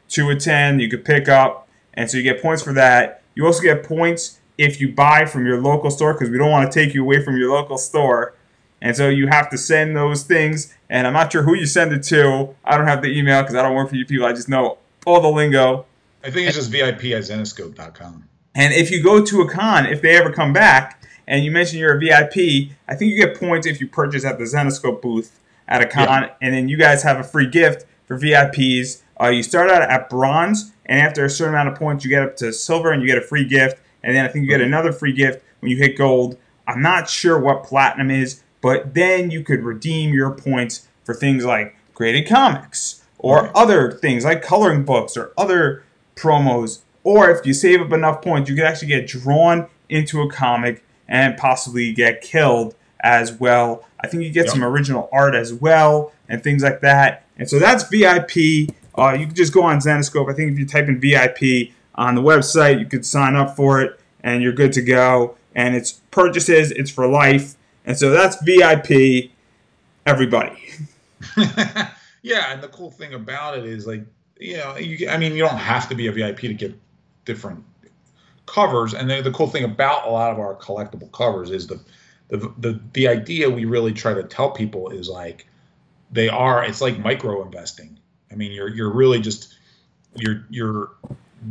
to attend. You could pick up, and so you get points for that. You also get points if you buy from your local store because we don't want to take you away from your local store. And so you have to send those things, and I'm not sure who you send it to. I don't have the email because I don't work for you people. I just know all the lingo. I think it's just VIP at Zenescope.com. And if you go to a con, if they ever come back, and you mention you're a VIP, I think you get points if you purchase at the Zenescope booth at a con, Yeah. and then you guys have a free gift for VIPs. You start out at bronze, and after a certain amount of points, you get up to silver, and you get a free gift. And then I think you get another free gift when you hit gold. I'm not sure what platinum is, but then you could redeem your points for things like graded comics or other things like coloring books or other promos. Or if you save up enough points, you could actually get drawn into a comic and possibly get killed as well. I think you get some original art as well and things like that. And so that's VIP. You can just go on Zenescope. I think if you type in VIP on the website, you could sign up for it and you're good to go. And it's purchases, it's for life. And so that's VIP, everybody. Yeah, and the cool thing about it is, like, I mean, you don't have to be a VIP to get different covers. And then the cool thing about a lot of our collectible covers is the idea we really try to tell people is like it's like micro investing. I mean, you're really just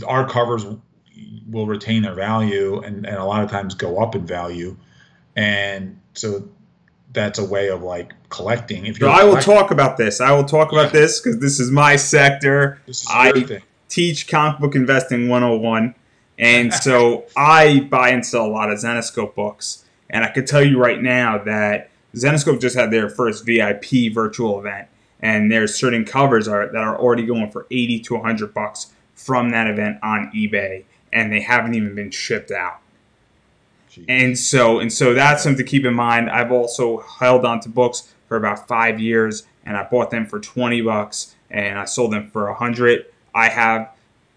our covers will retain their value and a lot of times go up in value, and so that's a way of like collecting. If so I will talk about this. I will talk about this because this is my sector. This is I thing. teach comic book investing 101, and so I buy and sell a lot of Zenescope books. And I can tell you right now that Zenescope just had their first VIP virtual event, and there's certain covers that are already going for $80 to $100 from that event on eBay, and they haven't even been shipped out. Jeez. And so that's something to keep in mind. I've also held on to books for about 5 years, and I bought them for $20, and I sold them for $100. I have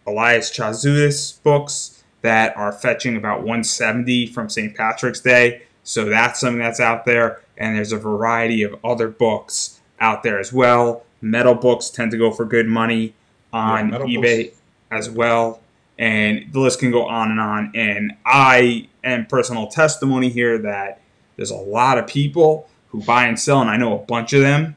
Elias Chazoudis books that are fetching about $170 from St. Patrick's Day. So that's something that's out there, and there's a variety of other books out there as well. Metal books tend to go for good money on eBay as well, and the list can go on and on. And I am personal testimony here that there's a lot of people who buy and sell, and I know a bunch of them,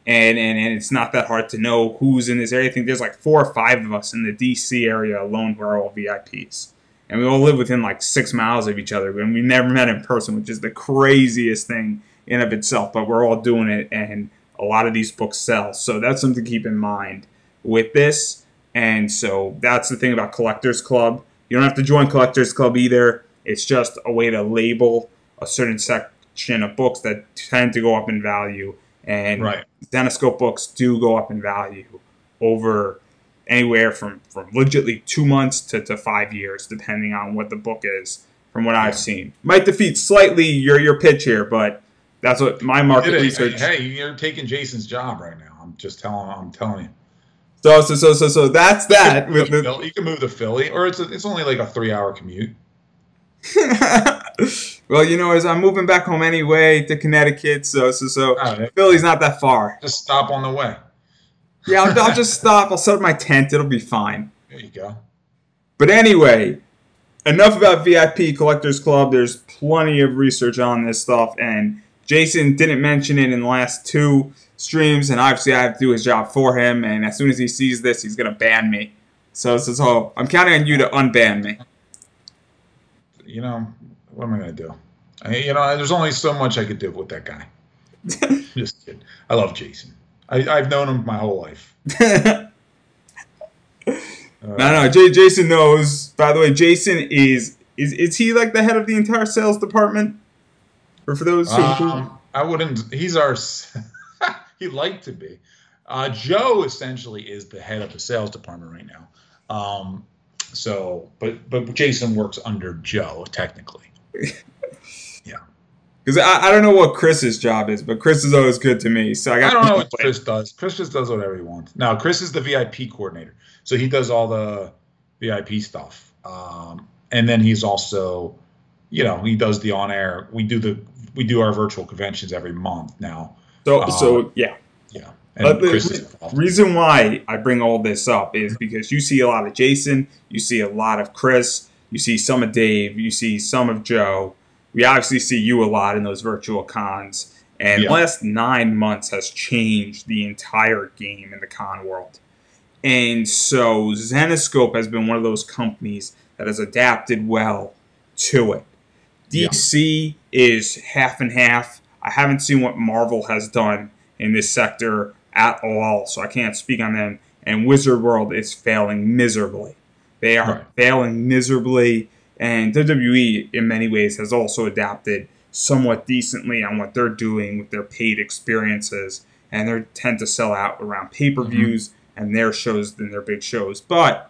and it's not that hard to know who's in this area. I think there's like 4 or 5 of us in the DC area alone who are all VIPs. And we all live within like 6 miles of each other, and we never met in person, which is the craziest thing in of itself. But we're all doing it, and a lot of these books sell. So that's something to keep in mind with this. And so that's the thing about Collectors Club. You don't have to join Collectors Club either. It's just a way to label a certain section of books that tend to go up in value. And Zenescope books do go up in value over anywhere from legitimately 2 months to 5 years, depending on what the book is, from what I've seen. Might defeat slightly your pitch here, but that's what my market research. Hey, you're taking Jason's job right now. I'm telling you. So that's that. You can move to Philly, or it's only like a 3-hour commute. Well, as I'm moving back home anyway to Connecticut, so Philly's not that far. Just stop on the way. Yeah, I'll just stop. I'll set up my tent. It'll be fine. There you go. But anyway, enough about VIP Collectors Club. There's plenty of research on this stuff, and Jason didn't mention it in the last 2 streams, and obviously I have to do his job for him, and as soon as he sees this, he's going to ban me. So I'm counting on you to unban me. What am I going to do? There's only so much I could do with that guy. Just kidding. I love Jason. I've known him my whole life. No, Jason knows. By the way, Jason is he like the head of the entire sales department? Or for those who... I wouldn't... He's our... He'd like to be. Joe essentially is the head of the sales department right now. But Jason works under Joe, technically. Yeah. Because I don't know what Chris's job is, but Chris is always good to me. So I I got don't know to what Chris does. Chris just does whatever he wants. Now, Chris is the VIP coordinator, so he does all the VIP stuff. And then he's also, he does the on air. We do our virtual conventions every month now. Uh, So yeah. yeah, But and Chris is the involved in that. reason why I bring all this up is because you see a lot of Jason, you see a lot of Chris, you see some of Dave, you see some of Joe. We obviously see you a lot in those virtual cons. And the Yeah, last 9 months has changed the entire game in the con world. And so Zenescope has been one of those companies that has adapted well to it. yeah. DC is half and half. I haven't seen what Marvel has done in this sector at all, so I can't speak on them. And Wizard World is failing miserably. They are Right. failing miserably, and WWE, in many ways, has also adapted somewhat decently on what they're doing with their paid experiences, and they tend to sell out around Hmm. pay-per-views and their shows than their big shows. But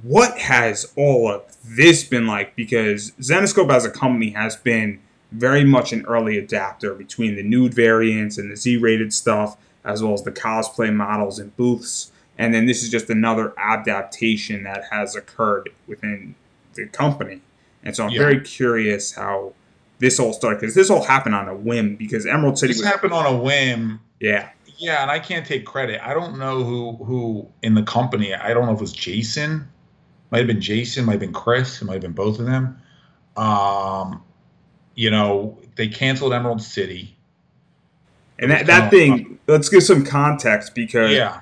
what has all of this been like? Because Zenescope as a company has been very much an early adapter between the nude variants and the Z-rated stuff, as well as the cosplay models and booths. And then this is just another adaptation that has occurred within the company. And so I'm Yeah. very curious how this all started, because this all happened on a whim, because Emerald City This was, happened on a whim. yeah. Yeah, and I can't take credit. I don't know who in the company. I don't know if it was Jason. Might have been Jason. Might have been Chris. It might have been both of them. Um, they canceled Emerald City. It And was kind that of like, thing, let's give some context, because yeah,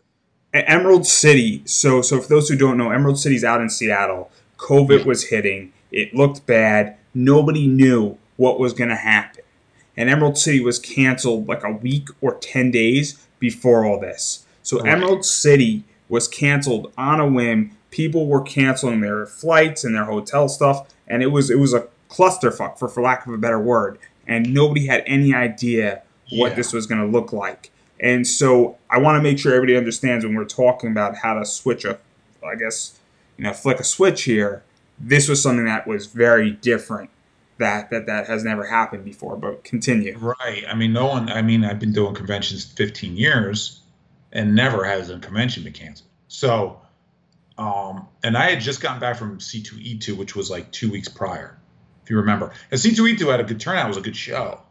Emerald City. So for those who don't know, Emerald City's out in Seattle. COVID yeah, was hitting. It looked bad. Nobody knew what was going to happen. And Emerald City was canceled like a week or 10 days before all this. So right. Emerald City was canceled on a whim. People were canceling their flights and their hotel stuff, and it was a clusterfuck, for lack of a better word. And nobody had any idea what Yeah. this was going to look like. And so I want to make sure everybody understands when we're talking about how to switch I guess, flick a switch here. This was something that was very different, that has never happened before. But continue. Right. I mean, no one. I mean, I've been doing conventions 15 years, and never has a convention been canceled. So, and I had just gotten back from C2E2, which was like 2 weeks prior, if you remember. And C2E2 had a good turnout. It was a good show,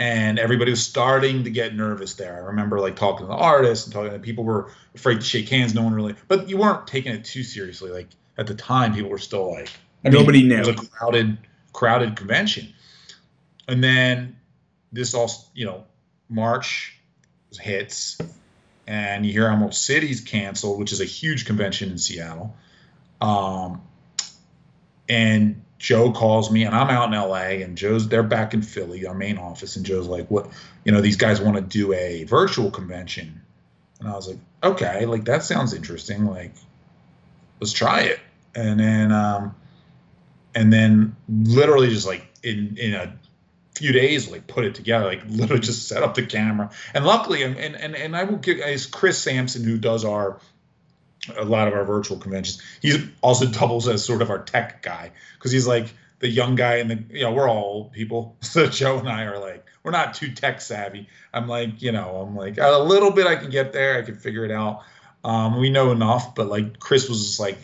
and everybody was starting to get nervous there. I remember like talking to the artists and talking to people were afraid to shake hands. No one really, but you weren't taking it too seriously. Like at the time, people were still like, I Nobody mean, it was knew. a crowded convention. And then this all, March hits, and you hear Emerald City's canceled, which is a huge convention in Seattle. Um, and Joe calls me, and I'm out in LA, and they're back in Philly, our main office, and Joe's like, "What? These guys want to do a virtual convention," and I was like, "Okay, like that sounds interesting. Like, let's try it." And then literally just like in a few days, like put it together, like literally just set up the camera. And luckily, and I will give is Chris Sampson, who does a lot of our virtual conventions. He also doubles as sort of our tech guy, because he's like the young guy, and we're all old people. So Joe and I are like, we're not too tech savvy. I'm like a little bit I can get there, I can figure it out. We know enough, but like Chris was just like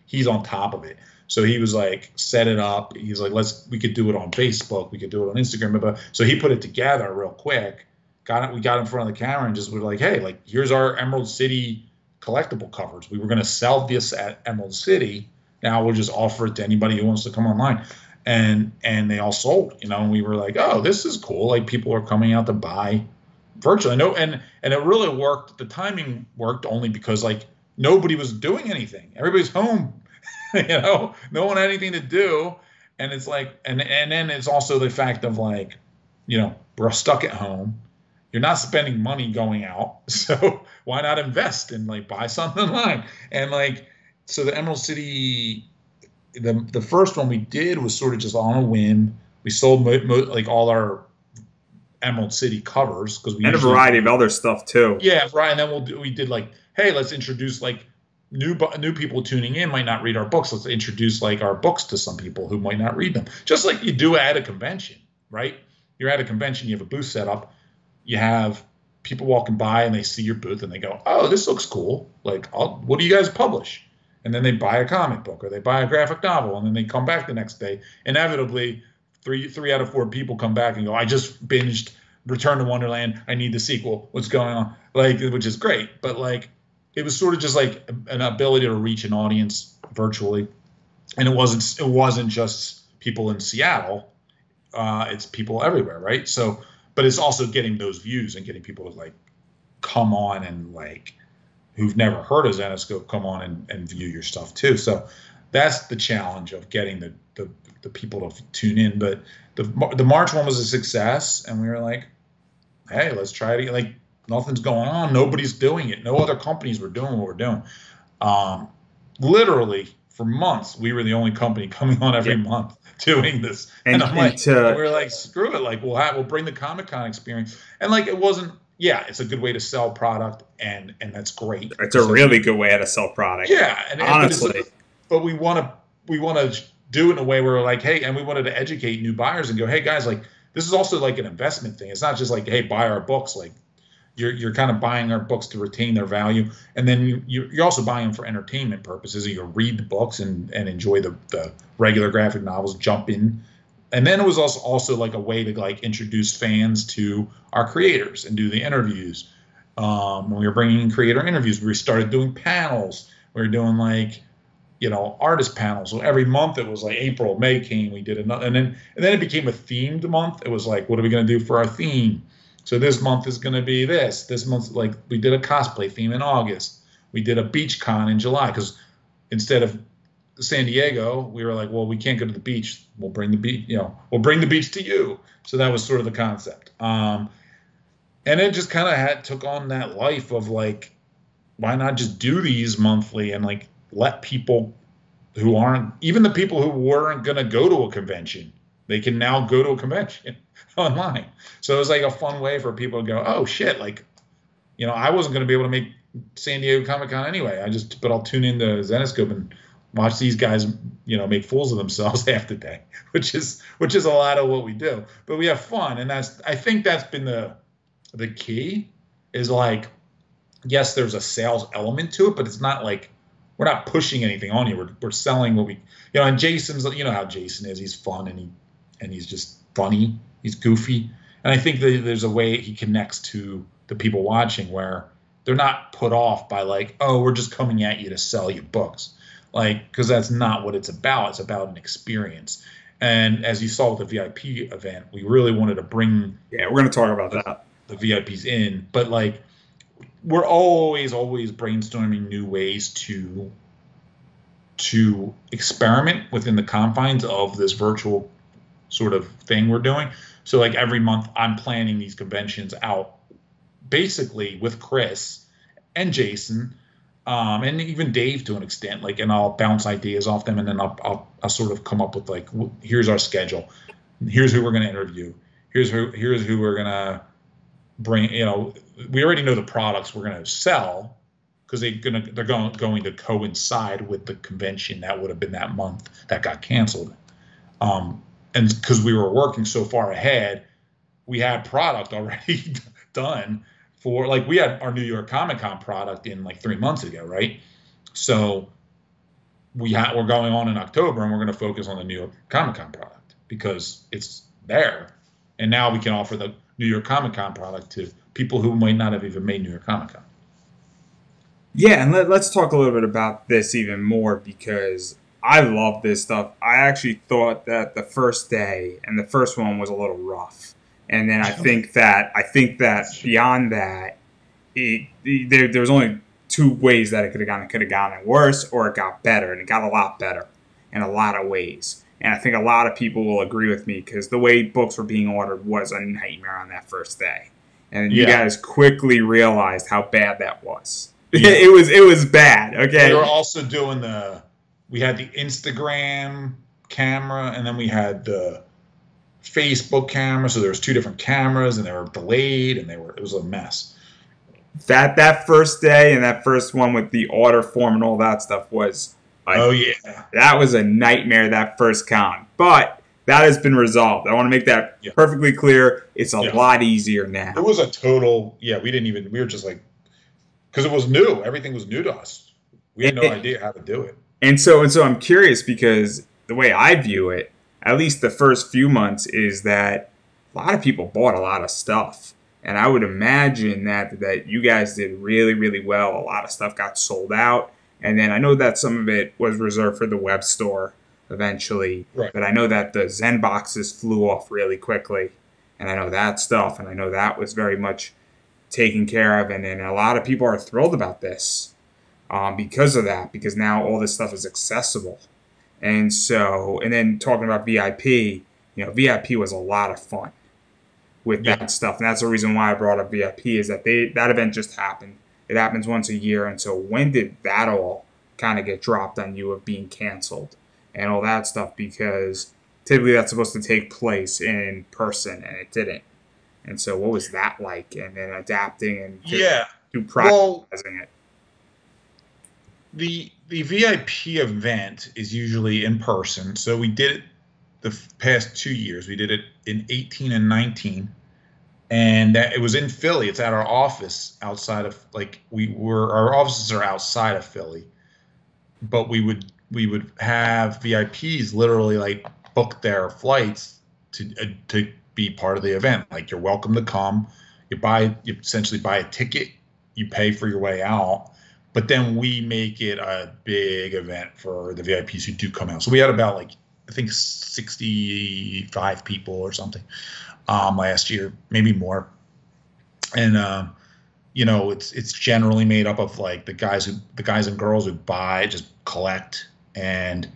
he's on top of it. So he was like, set it up. He's like, we could do it on Facebook, we could do it on Instagram. So he put it together real quick. We got in front of the camera and just were like, hey, like here's our Emerald City collectible covers. We were going to sell this at Emerald City. Now we'll just offer it to anybody who wants to come online. And they all sold, and we were like, oh, this is cool. Like people are coming out to buy virtually. No, and it really worked. The timing worked only because like nobody was doing anything. Everybody's home. No one had anything to do. And it's like, and then it's also the fact of like, we're stuck at home. You're not spending money going out, so why not invest and like buy something online? And like, so the Emerald City, the first one we did was sort of just on a whim. We sold like all our Emerald City covers, because we And a usually variety of other stuff too. yeah, right. And then we did like, hey, let's introduce like new people tuning in might not read our books. Let's introduce like our books to some people who might not read them, just like you do at a convention. right? You're at a convention, you have a booth set up, you have people walking by and they see your booth and they go, "Oh, this looks cool. Like, what do you guys publish?" And then they buy a comic book or they buy a graphic novel, and then they come back the next day. Inevitably, three out of four people come back and go, "I just binged Return to Wonderland. I need the sequel. What's going on?" Like, which is great, but like, it was sort of just like an ability to reach an audience virtually, and it wasn't just people in Seattle. It's people everywhere, right? So, but it's also getting those views and getting people to like come on and like who've never heard of Zenescope come on and view your stuff too. So that's the challenge of getting the people to tune in. But the March one was a success, and we were like, hey, let's try it again. Like, nothing's going on. Nobody's doing it. No other companies were doing what we're doing. Literally for months, we were the only company coming on every month doing this. And I'm like, we were like, screw it. Like, we'll bring the Comic-Con experience. And like, it wasn't, yeah, it's a good way to sell product, and that's great. It's a really good way to sell product. Yeah, honestly. But we want to do it in a way where we're like, hey, and we wanted to educate new buyers and go, hey guys, like, this is also like an investment thing. It's not just like, hey, buy our books. Like, you're kind of buying our books to retain their value, and then you're also buying them for entertainment purposes. You read the books and enjoy the regular graphic novels, jump in. And then it was also like a way to like introduce fans to our creators and do the interviews. When we were bringing in creator interviews, we started doing panels. We were doing like, artist panels. So every month it was like April, May came, we did another, and then it became a themed month. It was like, what are we going to do for our theme? So this month is going to be this. This month, like, we did a cosplay theme in August. We did a beach con in July, because instead of San Diego, we were like, well, we can't go to the beach. We'll bring the beach, we'll bring the beach to you. So that was sort of the concept. And it just kind of took on that life of like, why not just do these monthly and like let people who aren't, even the people who weren't going to go to a convention, they can now go to a convention online. So it was like a fun way for people to go, oh shit, like, I wasn't going to be able to make San Diego Comic-Con anyway. But I'll tune into Zenescope and watch these guys, make fools of themselves half the day, which is a lot of what we do. But we have fun, and I think that's been the key, is like, yes, there's a sales element to it, but it's not like we're not pushing anything on you. We're selling what we, and Jason's, how Jason is. He's fun, and he's just funny. He's goofy. And I think that there's a way he connects to the people watching where they're not put off by like, oh, we're just coming at you to sell you books. Like, because that's not what it's about. It's about an experience. And as you saw with the VIP event, we really wanted to bring we're going to talk about that, the VIPs in. But like, we're always brainstorming new ways to experiment within the confines of this virtual sort of thing we're doing. So like every month I'm planning these conventions out basically with Chris and Jason, and even Dave to an extent, like, and I'll bounce ideas off them, and then I'll sort of come up with like, here's our schedule, here's who we're going to interview, here's who we're going to bring. We already know the products we're going to sell, because they're going to coincide with the convention that would have been that month that got canceled. And because we were working so far ahead, we had product already done for, like, we had our New York Comic-Con product in like 3 months ago, right? So we're going on in October, and we're going to focus on the New York Comic-Con product because it's there. And now we can offer the New York Comic-Con product to people who might not have even made New York Comic-Con. Yeah, and let's talk a little bit about this even more, because I love this stuff. I actually thought that the first day and the first one was a little rough, and then I think that beyond that, there was only two ways that it could have gone. It could have gotten worse, or it got better, and it got a lot better in a lot of ways. And I think a lot of people will agree with me, because the way books were being ordered was a nightmare on that first day, and you guys quickly realized how bad that was. Yeah. It was bad. Okay, we were also doing we had the Instagram camera, and then we had the Facebook camera. So there was two different cameras, and they were delayed, and it was a mess. That first day and that first one with the order form and all that stuff was, that was a nightmare, that first con. But that has been resolved. I want to make that Yeah. perfectly clear. It's a Yeah. lot easier It now. was a total, yeah, we were just like, because it was new. Everything was new to us. We had no And, idea how to do it. and so I'm curious because the way I view it, at least the first few months, is that a lot of people bought a lot of stuff. And I would imagine that you guys did really, really well. A lot of stuff got sold out. And then I know that some of it was reserved for the web store eventually. Right. But I know that the Zen boxes flew off really quickly. And I know that stuff. And I know that was very much taken care of. And then a lot of people are thrilled about this because of that, because now all this stuff is accessible. And so, and then talking about VIP, VIP was a lot of fun with Yeah. that stuff. And that's the reason why I brought up VIP is that that event just happened. It happens once a year. And so when did that all kind of get dropped on you of being canceled and all that stuff? Because typically that's supposed to take place in person and it didn't. And so what was that like? And then adapting and Yeah. to Well, prioritizing it. the VIP event is usually in person. So we did it the past 2 years. We did it in 18 and 19, and it was in Philly. It's at our office outside of our offices are outside of Philly, but we would have VIPs literally like book their flights to be part of the event. Like you're welcome to come. You essentially buy a ticket, you pay for your way out, but then we make it a big event for the VIPs who do come out. So we had about like I think 65 people or something last year, maybe more. And it's generally made up of like the guys and girls who just collect, and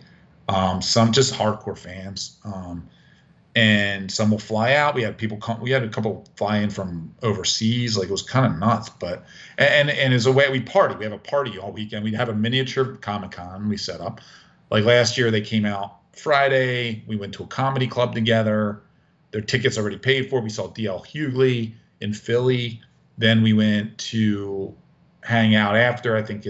some just hardcore fans. And some will fly out. We had people come. We had a couple fly in from overseas. Like it was kind of nuts, but and as a way we party. We have a party all weekend. We have a miniature Comic-Con we set up. Like last year, they came out Friday. We went to a comedy club together. Their tickets already paid for. We saw D.L. Hughley in Philly. Then we went to hang out after. I think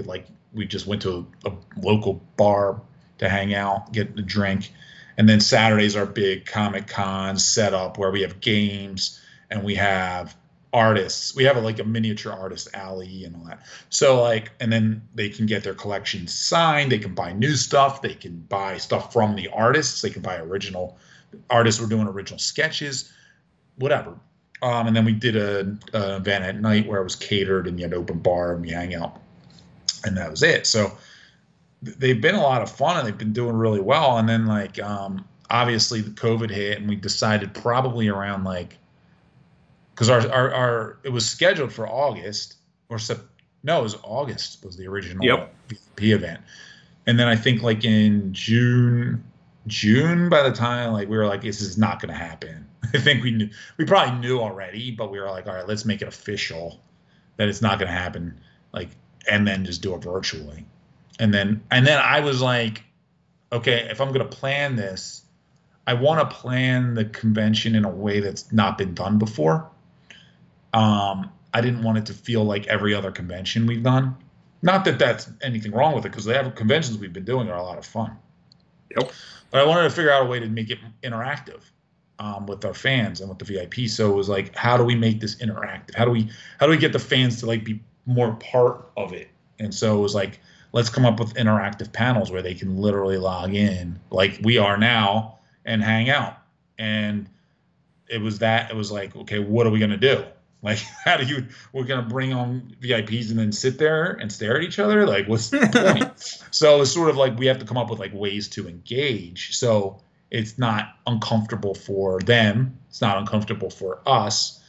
we just went to a local bar to hang out, get a drink. And then Saturday's our big Comic-Con setup where we have games and we have artists. We have a miniature artist alley and all that. So and then they can get their collections signed. They can buy new stuff. They can buy stuff from the artists. They can buy original artists. We're doing original sketches, whatever. And then we did an event at night where it was catered and you had an open bar and we hang out, and that was it. So they've been a lot of fun and they've been doing really well. And then obviously the COVID hit and we decided probably around because our it was scheduled for August no, it was August was the original VP event. And then I think in June by the time we were like, this is not going to happen. I think we probably knew already, but we were like, all right, let's make it official that it's not going to happen. And then just do it virtually. And then I was like, okay, if I'm going to plan this, I want to plan the convention in a way that's not been done before. I didn't want it to feel like every other convention we've done. Not that that's anything wrong with it, because the other conventions we've been doing are a lot of fun. Yep. But I wanted to figure out a way to make it interactive with our fans and with the VIP. So it was like, how do we make this interactive? How do we get the fans to be more part of it? And so it was like, let's come up with interactive panels where they can literally log in like we are now and hang out. And it was like, okay, what are we going to do? We're going to bring on VIPs and then sit there and stare at each other? What's the point? So it's sort of like we have to come up with ways to engage. So it's not uncomfortable for them. It's not uncomfortable for us.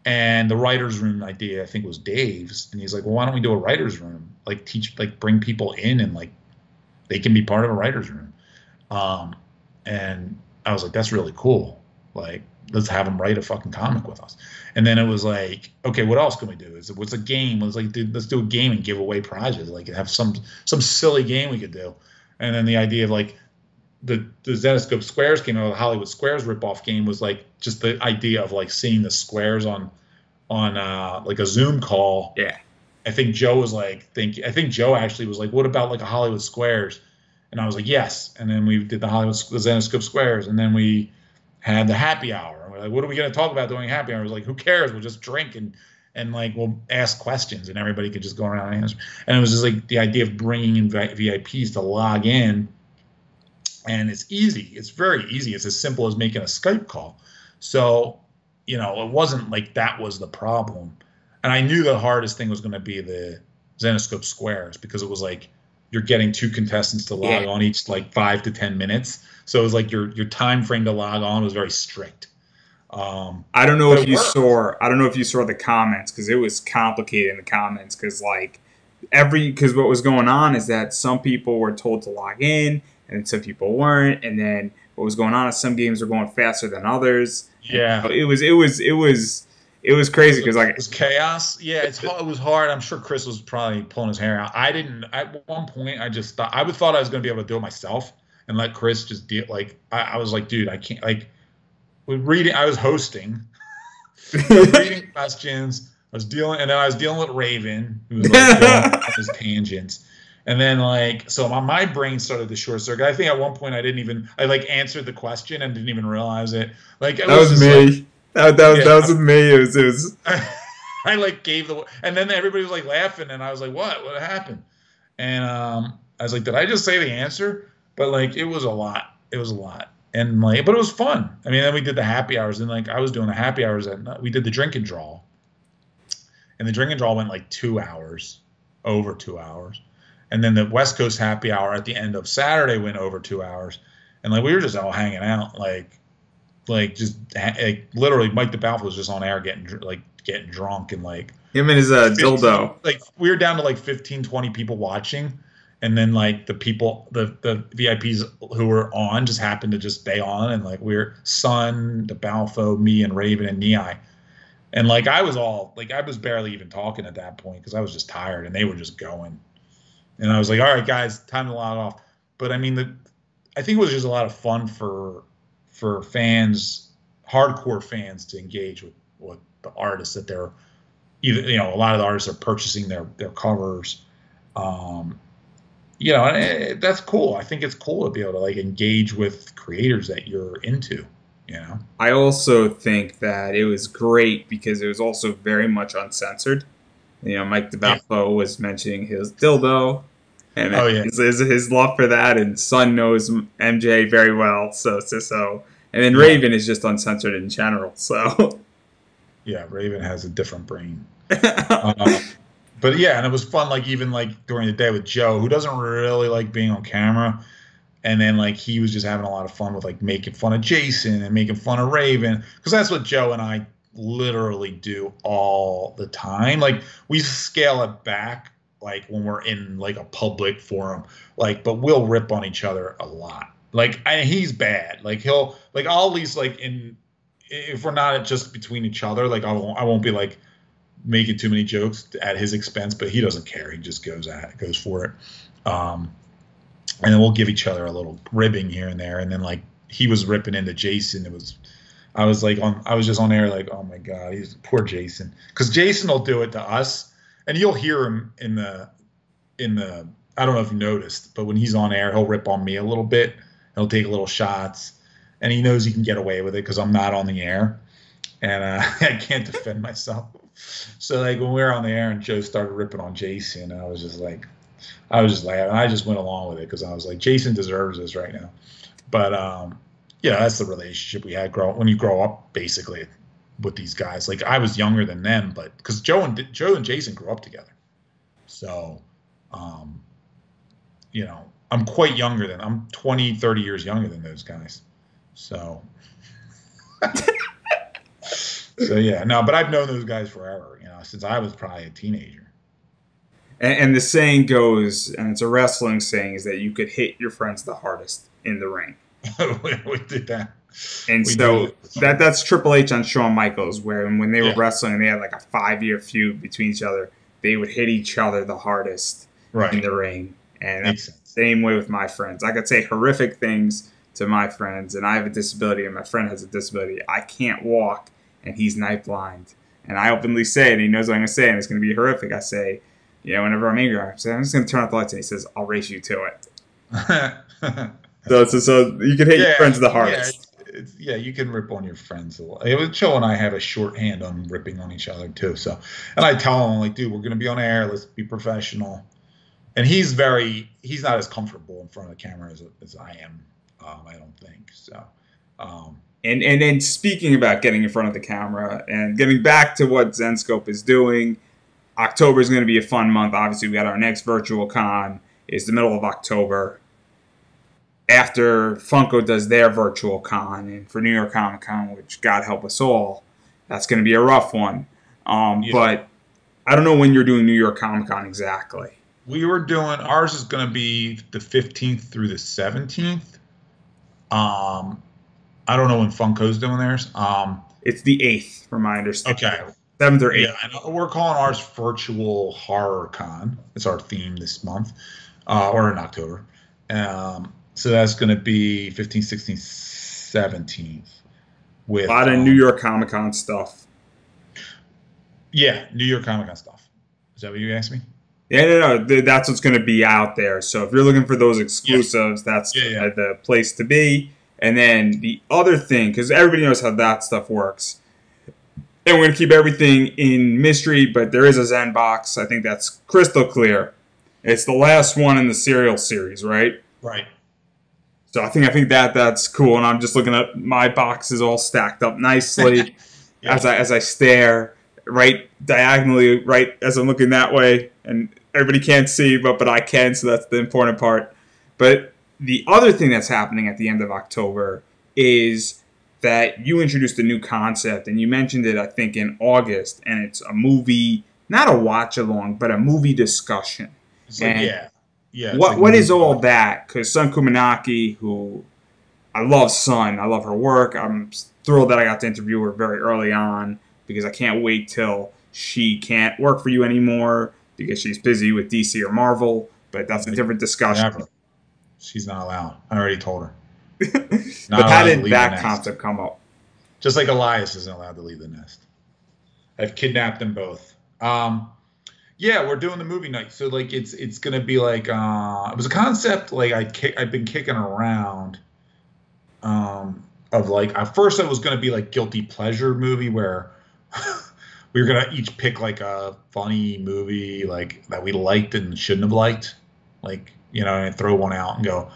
And the writer's room idea, I think, was Dave's. And he's like, well, why don't we do a writer's room? Bring people in and they can be part of a writer's room. And I was like, that's really cool. Let's have them write a fucking comic with us. And then it was like, okay, what else can we do? What's a game? It was like, dude, let's do a game and give away prizes. Have some silly game we could do. And then the idea of the Zenescope Squares came out, the Hollywood Squares ripoff game was just the idea of seeing the squares on a Zoom call. Yeah. I think Joe was I think Joe actually was like, what about a Hollywood Squares? And I was like, yes. And then we did the Zenescope Squares, and then we had the happy hour. And we're like, what are we going to talk about during happy hour? I was like, who cares? We'll just drink and like we'll ask questions, and everybody could just go around and answer. And it was just like the idea of bringing in VIPs to log in, and it's easy. It's very easy. It's as simple as making a Skype call. So, it wasn't like that was the problem. And I knew the hardest thing was going to be the Zenescope Squares, because it was like you're getting two contestants to log Yeah. on each like 5 to 10 minutes. So it was like your time frame to log on was very strict. I don't know But if it you worked. saw. I don't know if you saw the comments because it was complicated in the comments because because what was going on is that some people were told to log in and some people weren't, and then what was going on is some games were going faster than others, and Yeah. it was crazy It because like was chaos. Yeah, it was hard. I'm sure Chris was probably pulling his hair out. I didn't. At one point, I just thought I was going to be able to do it myself and let Chris just deal. Like I was like, dude, I can't. Like with reading, I was hosting. I was reading questions. I was dealing, and then I was dealing with Raven, who was like going on his tangents. And then so my brain started to short circuit. I think at one point I like answered the question and didn't even realize it. Like it that was was just like, me. That yeah. was with me. It was I like gave and then everybody was like laughing, and I was like, what happened? And I was like, did I just say the answer? But like, it was a lot. It was a lot. And like, but it was fun. I mean, then we did the happy hours, and like I was doing the happy hours we did the drink and draw, and the drink and draw went like 2 hours, over 2 hours. And then the West Coast happy hour at the end of Saturday went over 2 hours. And like, we were just all hanging out, like just like literally Mike the Balfour was just on air getting drunk, and like him and his 15, dildo. like we were down to like 15, 20 people watching, and then like the VIPs who were on just happened to just stay on, and like we're Sun, the Balfour, me and Raven and Nei. And like I was barely even talking at that point because I was just tired, and they were just going. And I was like, all right guys, time to log off. But I mean, I think it was just a lot of fun for fans, hardcore fans, to engage with the artists that they're either, a lot of the artists are purchasing their covers. um and that's cool. I think it's cool to be able to like engage with creators that you're into. I also think that it was great because it was also very much uncensored. Mike Yeah. DeBalfo was mentioning his dildo and Oh yeah. his love for that, and Sun knows MJ very well, so. And then Yeah. Raven is just uncensored in general, so. Yeah, Raven has a different brain. uh, but yeah, and it was fun, like even like during the day with Joe, who doesn't really like being on camera. And then like he was just having a lot of fun with like making fun of Jason and making fun of Raven, because that's what Joe and I literally do all the time. Like we scale it back like when we're in like a public forum, like, but we'll rip on each other a lot. Like he's bad. Like I'll at least like if we're not just between each other, like I won't be like making too many jokes at his expense, but he doesn't care. He just goes for it. And then we'll give each other a little ribbing here and there. And then like he was ripping into Jason. I was just on air like, oh my God, he's poor Jason. Cause Jason will do it to us, and you'll hear him in the, I don't know if you noticed, but when he's on air, he'll rip on me a little bit. He'll take little shots, and he knows he can get away with it cause I'm not on the air, and I can't defend myself. So like when we were on the air and Joe started ripping on Jason, I was just laughing. I just went along with it because I was like, Jason deserves this right now. But that's the relationship we had when you grow up basically with these guys. Like I was younger than them, but because Joe and Jason grew up together, so I'm quite younger I'm 20, 30 years younger than those guys. So so yeah, no, but I've known those guys forever, since I was probably a teenager. And the saying goes, and it's a wrestling saying, is that you could hit your friends the hardest in the ring. We did that. And We so did it. that's Triple H on Shawn Michaels, where when they were Yeah. wrestling and they had like a 5-year feud between each other, they would hit each other the hardest in Right. the ring. And Makes that's the sense. same way with my friends. I could say horrific things to my friends, and I have a disability, and my friend has a disability. I can't walk, and he's night blind. And I openly say it, and he knows what I'm going to say, and it's going to be horrific. I say, whenever I'm angry, I say, I'm just going to turn off the lights, and he says, I'll race you to it. So you can hit your friends the Yeah, hardest. yeah. You can rip on your friends a lot. It was Joe and I have a shorthand on ripping on each other too. So, and I tell him like, dude, we're gonna be on air. Let's be professional. And he's not as comfortable in front of the camera as I am. I don't think so. Um, And then speaking about getting in front of the camera and getting back to what Zenescope is doing, October is going to be a fun month. Obviously, we got our next virtual con. It's the middle of October. After Funko does their virtual con, and for New York Comic Con, which God help us all, that's going to be a rough one. yeah, But I don't know when you're doing New York Comic Con exactly. we were doing ours is going to be the 15th through the 17th. Um, I don't know when Funko's doing theirs. It's the 8th, from my understanding. Okay. 7th or Yeah, 8th. I know. We're calling ours Virtual Horror Con. It's our theme this month, or in October. So that's going to be 15th, 16th, 17th A with, lot of New York Comic Con stuff. yeah, New York Comic Con stuff. Is that what you asked me? Yeah, no. That's what's going to be out there. So if you're looking for those Yeah, exclusives, that's yeah, yeah. the place to be. And then the other thing, because everybody knows how that stuff works, and we're going to keep everything in mystery, but there is a Zen box. I think that's crystal clear. It's the last one in the serial series, right? Right. So I think that's cool. And I'm just looking at my boxes all stacked up nicely Yeah. as I stare right diagonally, right as I'm looking that way, and everybody can't see, but I can, so that's the important part. But the other thing that's happening at the end of October is that you introduced a new concept, and you mentioned it, I think, in August, and it's a movie, not a watch along, but a movie discussion. It's like, And yeah. Yeah, it's like a what is movie all watch. that? Because Sun Kumanaki, who I love Sun. I love her work. I'm thrilled that I got to interview her very early on because I can't wait till she can't work for you anymore because she's busy with DC or Marvel. But that's a different discussion. Never. She's not allowed. I already told her. But Not how allowed to did leave the that nest. concept come up? Just like Elias isn't allowed to leave the nest. I've kidnapped them both. Yeah, we're doing the movie night. So like it's gonna be like it was a concept like I've been kicking around of like at first it was gonna be like guilty pleasure movie where we were gonna each pick like a funny movie like that we liked and shouldn't have liked. Like, and throw one out and go,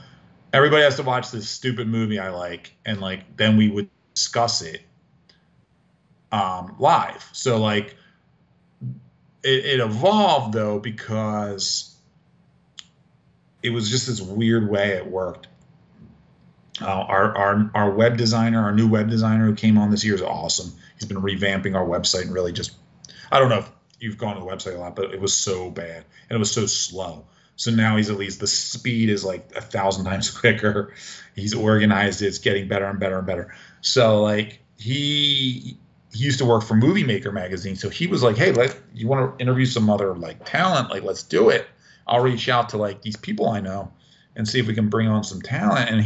everybody has to watch this stupid movie I like, and like then we would discuss it live. So like it evolved though because it was just this weird way it worked. Our web designer, our new web designer who came on this year is awesome. He's been revamping our website and really just, I don't know if you've gone to the website a lot, but it was so bad and it was so slow. So now he's at least the speed is like 1,000 times quicker. He's organized it. It's getting better and better and better. So like he used to work for Movie Maker magazine. So he was like, hey, you want to interview some other like talent? Like, let's do it. I'll reach out to like these people I know and see if we can bring on some talent. And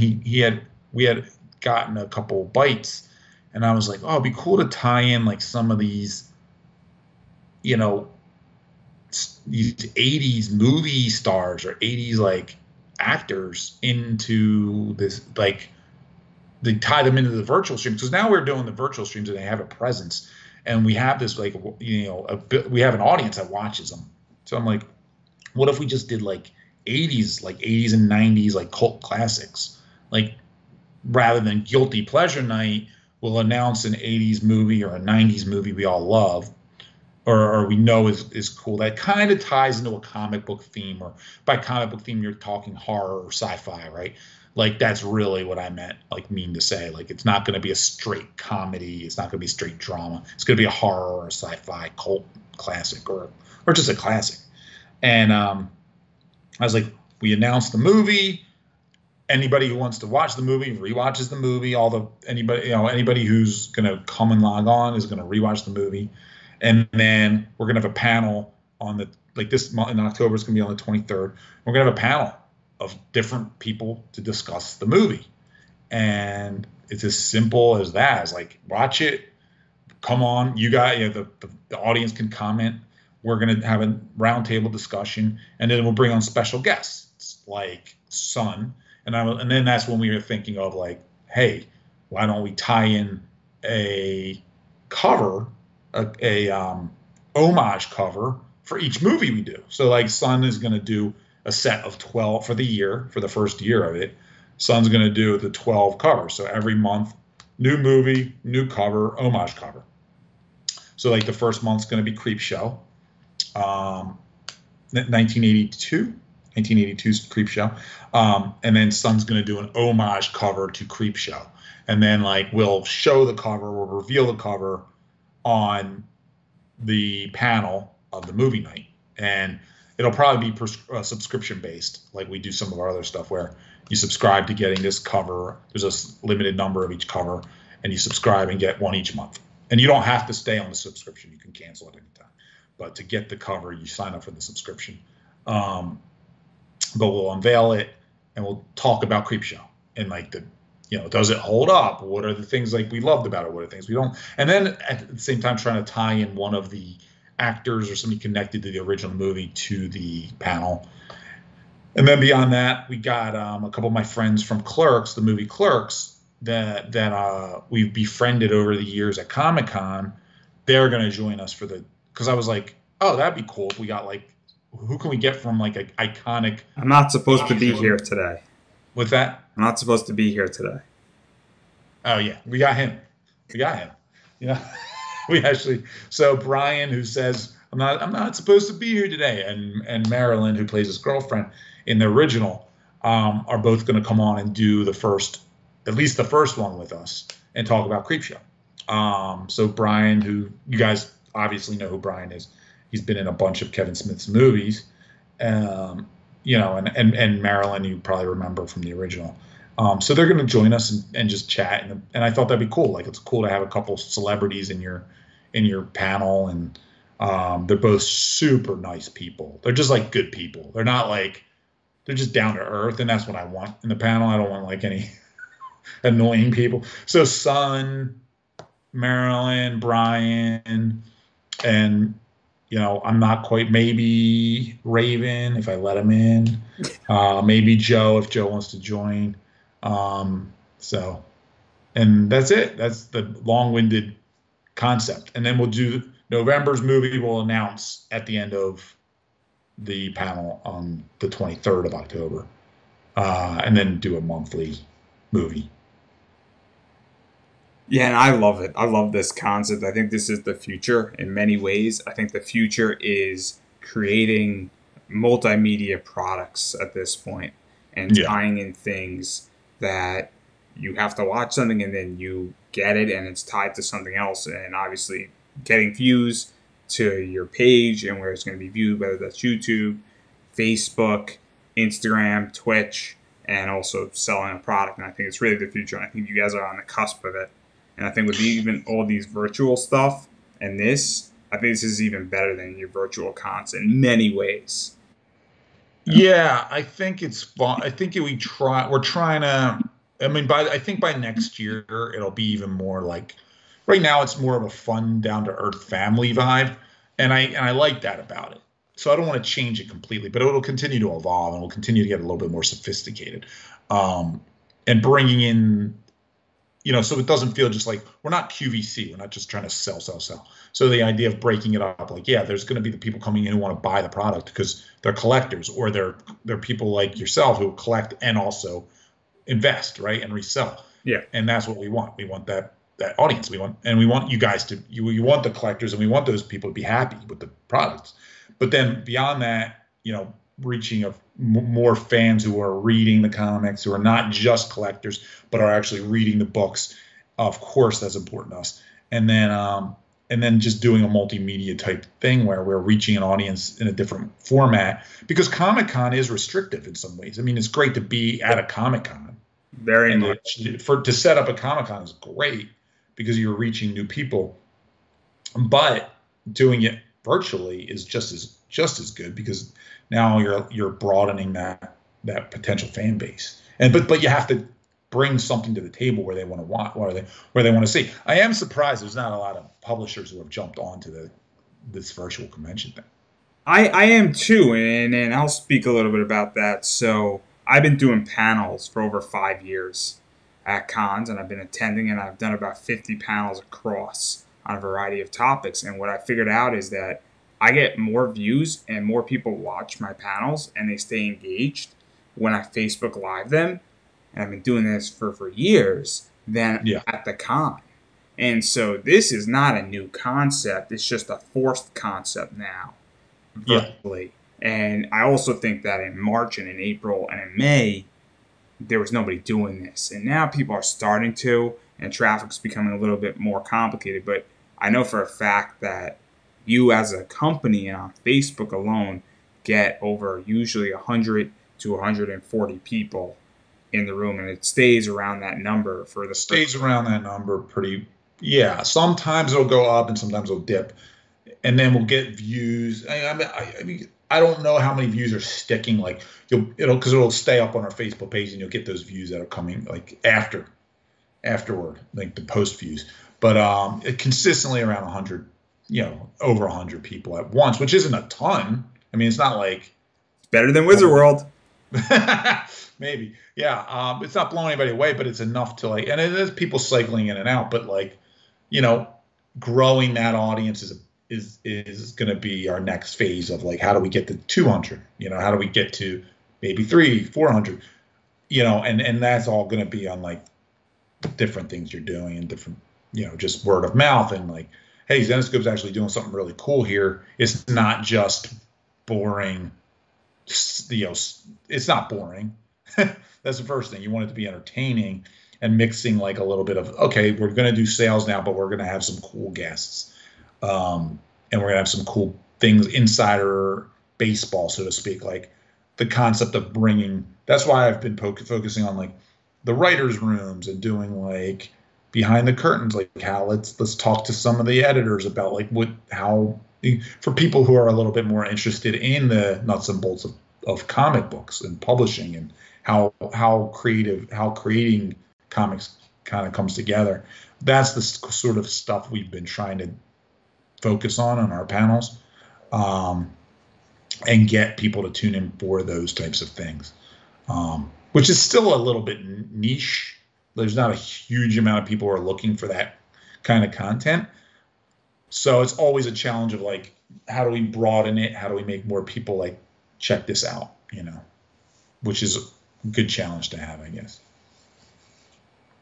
we had gotten a couple bites, and I was like, oh, it'd be cool to tie in like some of these, these 80s movie stars or 80s like actors into this, like they tie them into the virtual streams, because now we're doing the virtual streams and they have a presence, and we have this like we have an audience that watches them. So I'm like, what if we just did like 80s and 90s like cult classics, like rather than guilty pleasure night, we'll announce an 80s movie or a 90s movie we all love, or we know is cool, that kind of ties into a comic book theme. Or by comic book theme, you're talking horror or sci-fi, right? Like that's really what I mean to say. Like it's not going to be a straight comedy. It's not going to be straight drama. It's going to be a horror or a sci-fi cult classic, or just a classic. And I was like, we announced the movie. Anybody who wants to watch the movie rewatches the movie. Anybody who's going to come and log on is going to rewatch the movie. And then we're going to have a panel on this month in October. It's going to be on the 23rd. We're going to have a panel of different people to discuss the movie. And it's as simple as that. It's like, watch it, come on, the audience can comment. We're going to have a roundtable discussion, and then we'll bring on special guests. like Sun, and then that's when we were thinking of like, hey, why don't we tie in a cover, a homage cover for each movie we do. So like Sun is going to do a set of 12 for the year, for the first year of it. Sun's going to do the 12 covers. So every month, new movie, new cover, homage cover. So like the first month's going to be Creepshow, 1982. 1982's Creepshow. And then Sun's going to do an homage cover to Creepshow. And then like we'll show the cover, we'll reveal the cover on the panel of the movie night. And it'll probably be subscription based, like we do some of our other stuff where you subscribe to getting this cover. There's a limited number of each cover, and you subscribe and get one each month. And you don't have to stay on the subscription. You can cancel at any time. But to get the cover, you sign up for the subscription. But we'll unveil it, and we'll talk about Creepshow and like does it hold up? What are the things like we loved about it? What are the things we don't? And then at the same time, trying to tie in one of the actors or somebody connected to the original movie to the panel. And then beyond that, we got a couple of my friends from Clerks, the movie Clerks, that we've befriended over the years at Comic-Con. They're going to join us because I was like, oh, that'd be cool if we got like, who can we get from like an iconic. I'm not supposed to be here today. What's that? I'm not supposed to be here today. Oh yeah, we got him. Yeah. So Brian, who says I'm not supposed to be here today, and Marilyn, who plays his girlfriend in the original, are both going to come on and do at least the first one with us and talk about Creepshow. So Brian, who you guys obviously know who Brian is, he's been in a bunch of Kevin Smith's movies, and Marilyn, you probably remember from the original. So they're going to join us and just chat, and I thought that'd be cool. Like it's cool to have a couple celebrities in your panel, and they're both super nice people. They're just like good people. They're not like, they're just down to earth, and that's what I want in the panel. I don't want like any annoying people. So Sun, Marilyn, Brian, and I'm not quite, maybe Raven if I let him in, maybe Joe if Joe wants to join. And that's it. That's the long-winded concept. And then we'll do November's movie. We'll announce at the end of the panel on the 23rd of October, and then do a monthly movie. Yeah, and I love it. I love this concept. I think this is the future in many ways. I think the future is creating multimedia products at this point and tying in things that you have to watch something and then you get it and it's tied to something else. And obviously getting views to your page and where it's going to be viewed, whether that's YouTube, Facebook, Instagram, Twitch, and also selling a product. And I think it's really the future. And I think you guys are on the cusp of it. And I think with even all these virtual stuff and this, I think this is even better than your virtual cons in many ways. Yeah, I think it's fun. I think we're trying to, I think by next year, it'll be even more like, right now it's more of a fun, down to earth family vibe. And I like that about it. So I don't want to change it completely, but it'll continue to evolve and we'll continue to get a little bit more sophisticated. And bringing in, so it doesn't feel just like, we're not QVC. We're not just trying to sell. So the idea of breaking it up, like, yeah, there's going to be the people coming in who want to buy the product because they're collectors, or they're people like yourself who collect and also invest, right, and resell. Yeah. And that's what we want. We want that audience. We want you guys to, you want the collectors, and we want those people to be happy with the products. But then beyond that, reaching more fans who are reading the comics, who are not just collectors, but are actually reading the books. Of course, that's important to us. And then just doing a multimedia type thing where we're reaching an audience in a different format, because Comic-Con is restrictive in some ways. I mean, it's great to be at a Comic-Con. Very much. To set up a Comic-Con is great because you're reaching new people. But doing it virtually is just as good, because now you're broadening that potential fan base. But you have to bring something to the table where they want to where they want to see. I am surprised there's not a lot of publishers who have jumped onto this virtual convention thing. I am too, and I'll speak a little bit about that. So I've been doing panels for over 5 years at cons, and I've been attending, and I've done about 50 panels across on a variety of topics. And what I figured out is that I get more views and more people watch my panels, and they stay engaged when I Facebook Live them. And I've been doing this for years than Yeah. at the con. And so this is not a new concept. It's just a forced concept now Yeah. virtually. And I also think that in March and in April and in May, there was nobody doing this. And now people are starting to, and traffic's becoming a little bit more complicated. But I know for a fact that you as a company on Facebook alone get over usually 100 to 140 people in the room, and it stays around that number for the first. Stays around that number pretty. Yeah. Sometimes it'll go up and sometimes it'll dip, and then we'll get views. I mean, I don't know how many views are sticking. Like it'll stay up on our Facebook page, and you'll get those views that are coming like afterward, like the post views. But it consistently around 100, over 100 people at once, which isn't a ton. I mean, it's not like Better than Wizard World. maybe, yeah. It's not blowing anybody away, but it's enough to like, and it is people cycling in and out. But like, you know, growing that audience is going to be our next phase of like, how do we get to 200? How do we get to maybe 300, 400? And that's all going to be on like different things you're doing and different, just word of mouth and like, hey, Zenescope's actually doing something really cool here. It's not just boring. It's not boring. That's the first thing. You want it to be entertaining and mixing like a little bit of, okay, we're going to do sales now, but we're going to have some cool guests. And we're going to have some cool things, insider baseball, so to speak, like the concept of bringing. That's why I've been focusing on like the writers' rooms and doing like behind the curtains, like how let's talk to some of the editors about like how for people who are a little bit more interested in the nuts and bolts of comic books and publishing and how creating comics kind of comes together. That's the sort of stuff we've been trying to focus on our panels, and get people to tune in for those types of things, which is still a little bit niche. There's not a huge amount of people who are looking for that kind of content. So it's always a challenge of like, how do we broaden it? How do we make more people like check this out, which is a good challenge to have, I guess.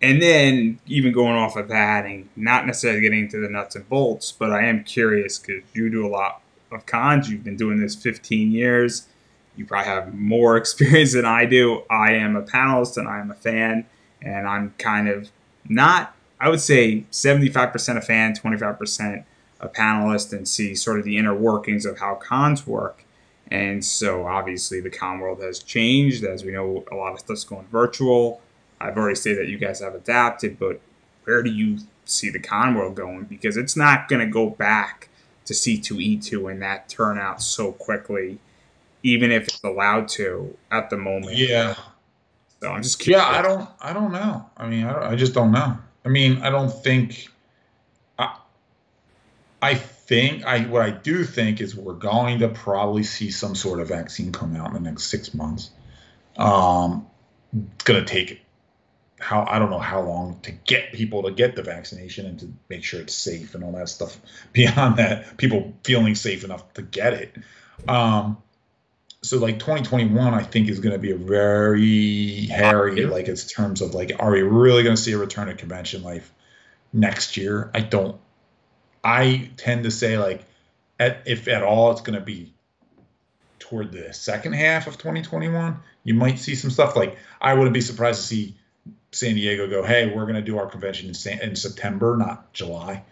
And then even going off of that and not necessarily getting into the nuts and bolts, but I am curious because you do a lot of cons. You've been doing this 15 years. You probably have more experience than I do. I am a panelist and I am a fan, and I'm kind of not, I would say 75% a fan, 25% a panelist, and see sort of the inner workings of how cons work. And so obviously the con world has changed. As we know, a lot of stuff's going virtual. I've already said that you guys have adapted, but where do you see the con world going? Because it's not going to go back to C2E2 and that turn out so quickly, even if it's allowed to at the moment. Yeah. So I'm just curious. Yeah, I don't know. I mean, I just don't know. I mean, I don't think. What I do think is we're going to probably see some sort of vaccine come out in the next 6 months. It's going to take I don't know how long to get people to get the vaccination and to make sure it's safe and all that stuff. Beyond that, people feeling safe enough to get it. So like 2021, I think is going to be a very hairy, like it's terms of like, are we really going to see a return to convention life next year? I tend to say like, if at all, it's going to be toward the second half of 2021. You might see some stuff like, I wouldn't be surprised to see San Diego go, hey, we're going to do our convention in September, not July,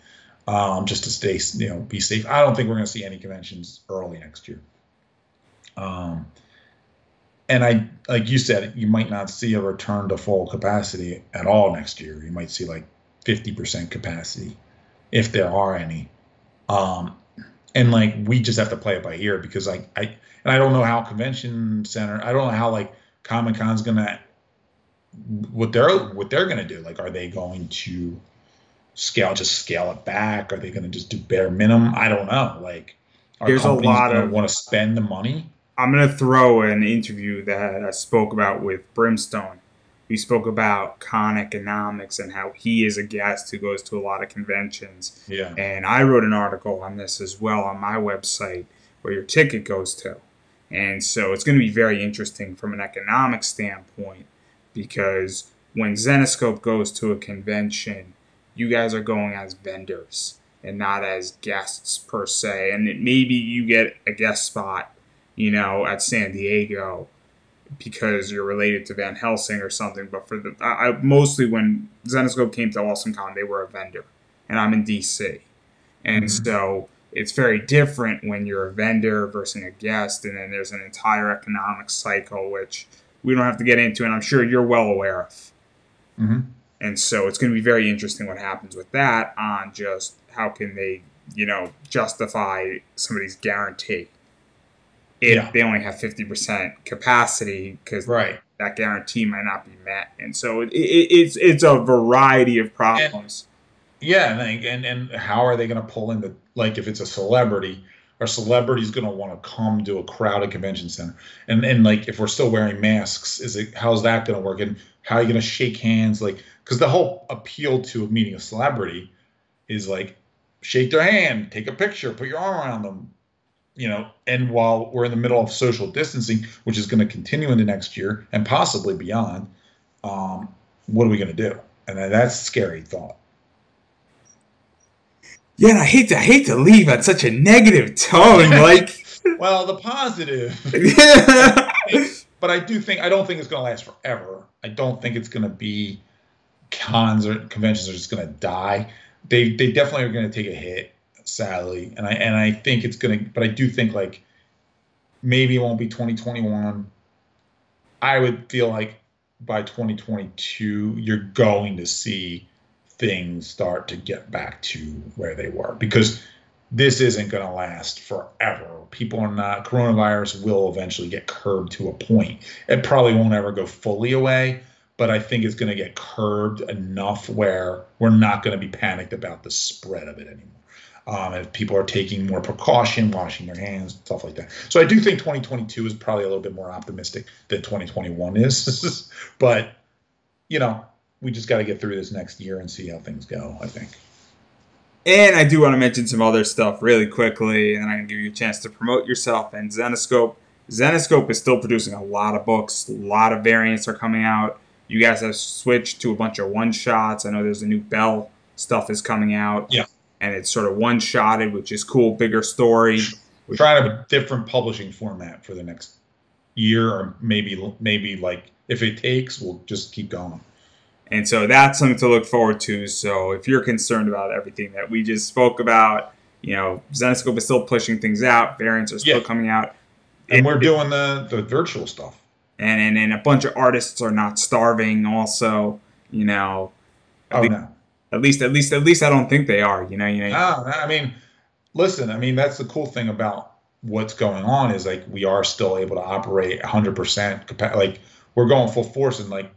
just to stay, be safe. I don't think we're going to see any conventions early next year. And like you said, you might not see a return to full capacity at all next year. You might see like 50% capacity, if there are any. And like, we just have to play it by ear because I don't know how convention center, I don't know how like Comic-Con's going to, what they're going to do. Like, are they going to scale it back? Are they going to just do bare minimum? I don't know. Like, Are There's a companies lot going to of. want to spend the money? I'm going to throw an interview that I spoke about with Brimstone. We spoke about con economics and how he is a guest who goes to a lot of conventions. Yeah. And I wrote an article on this as well on my website where your ticket goes to. And so it's going to be very interesting from an economic standpoint because when Zenescope goes to a convention, you guys are going as vendors and not as guests per se. And maybe you get a guest spot, at San Diego because you're related to Van Helsing or something. But for I mostly when Zenescope came to AwesomeCon, they were a vendor, and I'm in DC, and Mm-hmm. so it's very different when you're a vendor versus a guest, and then there's an entire economic cycle which we don't have to get into, and I'm sure you're well aware of. Mm-hmm. And so it's going to be very interesting what happens with that on just how can they, justify somebody's guarantee if Yeah. they only have 50% capacity because Right. that guarantee might not be met. And so it's a variety of And problems. yeah, and how are they going to pull in like if it's a celebrity, are celebrities going to want to come to a crowded convention center? And like if we're still wearing masks, how's that going to work? And how are you going to shake hands? Like because the whole appeal to meeting a celebrity is like shake their hand, take a picture, put your arm around them, and while we're in the middle of social distancing, which is going to continue into next year and possibly beyond, what are we going to do? And that's a scary thought. Yeah, and I hate to leave on such a negative tone. Like, Well, the positive, but I don't think it's going to last forever. I don't think it's going to be cons or conventions are just going to die. They definitely are going to take a hit, sadly, and I think it's going to. But I do think like maybe it won't be 2021. I would feel like by 2022, you're going to see things start to get back to where they were because this isn't going to last forever. People are not, coronavirus will eventually get curbed to a point. It probably won't ever go fully away, but I think it's going to get curbed enough where we're not going to be panicked about the spread of it anymore. If people are taking more precaution, washing their hands, stuff like that. So I do think 2022 is probably a little bit more optimistic than 2021 is. But, we just got to get through this next year and see how things go, I think. and I do want to mention some other stuff really quickly, and I'm going to give you a chance to promote yourself and Zenescope. Zenescope is still producing a lot of books. A lot of variants are coming out. You guys have switched to a bunch of one-shots. I know there's a new Bell stuff is coming out. Yeah. And it's sort of one-shotted, which is cool, bigger story. Trying to have a different publishing format for the next year, or maybe like if it takes, we'll just keep going. And so that's something to look forward to. So if you're concerned about everything that we just spoke about, Zenescope is still pushing things out. Variants are still coming out. And we're doing the virtual stuff. And a bunch of artists are not starving also, No. At least I don't think they are, I mean, listen, that's the cool thing about what's going on is like we are still able to operate 100%. Like we're going full force, and like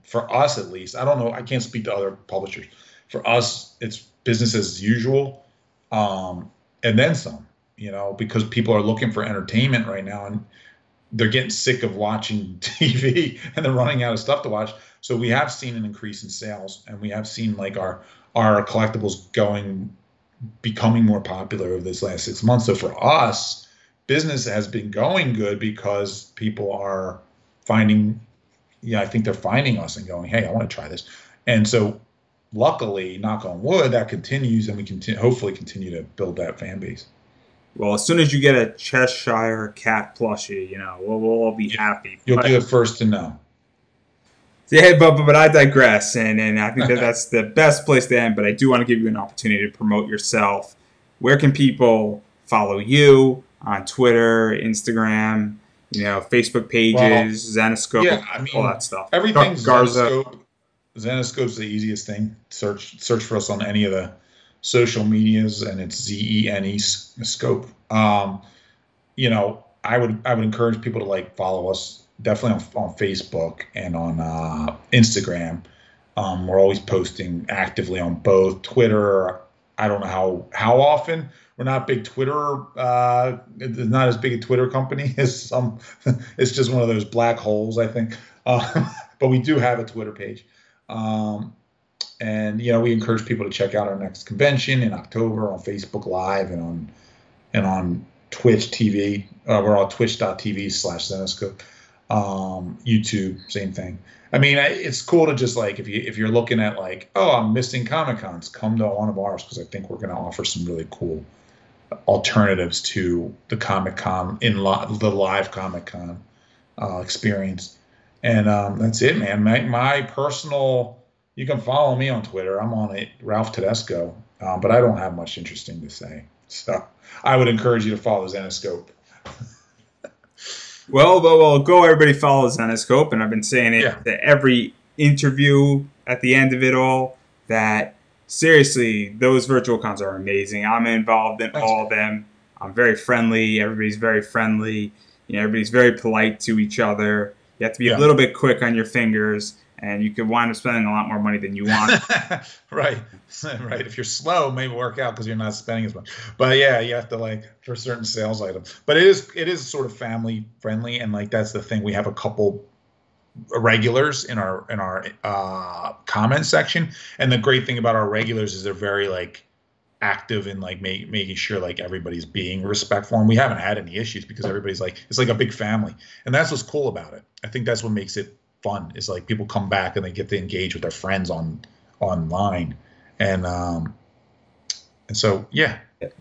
for us at least, I don't know, I can't speak to other publishers. For us, it's business as usual, and then some. Because people are looking for entertainment right now, and they're getting sick of watching TV, and they're running out of stuff to watch. So we have seen an increase in sales, and we have seen like our collectibles becoming more popular over this last 6 months. So for us, business has been going good because people are finding, I think they're finding us and going, hey, I want to try this. And so luckily, knock on wood, that continues, and we can hopefully continue to build that fan base. Well, as soon as you get a Cheshire cat plushie, we'll all be happy. You'll be the first to know. Yeah, but I digress, and I think that's the best place to end. But I do want to give you an opportunity to promote yourself. Where can people follow you on Twitter, Instagram, Facebook pages, Zenescope, all that stuff? Everything's Garza. Zenescope. Zenescope's the easiest thing. Search for us on any of the social medias, and it's ZENE Scope. I would encourage people to like follow us. Definitely on Facebook and on Instagram. We're always posting actively on both. Twitter, I don't know how often. We're not big Twitter. It's not as big a Twitter company as some. It's just one of those black holes, I think. But we do have a Twitter page, um, and we encourage people to check out our next convention in October on Facebook Live and on Twitch TV. We're on twitch.tv/Zenescope. YouTube, same thing. I mean, it's cool to just like if you're looking at like, oh, I'm missing Comic Cons, come to one of ours because I think we're going to offer some really cool alternatives to the Comic Con the live Comic Con experience. And that's it, man. My personal, you can follow me on Twitter. I'm on it, Ralph Tedesco, but I don't have much interesting to say. So I would encourage you to follow Zenescope. Well, go everybody follow Zenescope, and I've been saying it Yeah. to every interview at the end of it all that seriously, those virtual cons are amazing. I'm involved in all of them. I'm very friendly. Everybody's very friendly. Everybody's very polite to each other. You have to be a little bit quick on your fingers, and you could wind up spending a lot more money than you want. Right. If you're slow, it may work out because you're not spending as much. But yeah, you have to like for certain sales items. But it is sort of family friendly, and like that's the thing. We have a couple regulars in our comment section, and the great thing about our regulars is they're very like active in like making sure like everybody's being respectful, and we haven't had any issues because everybody's like it's like a big family, and that's what's cool about it. I think that's what makes it fun is like people come back and they get to engage with their friends online, and so yeah.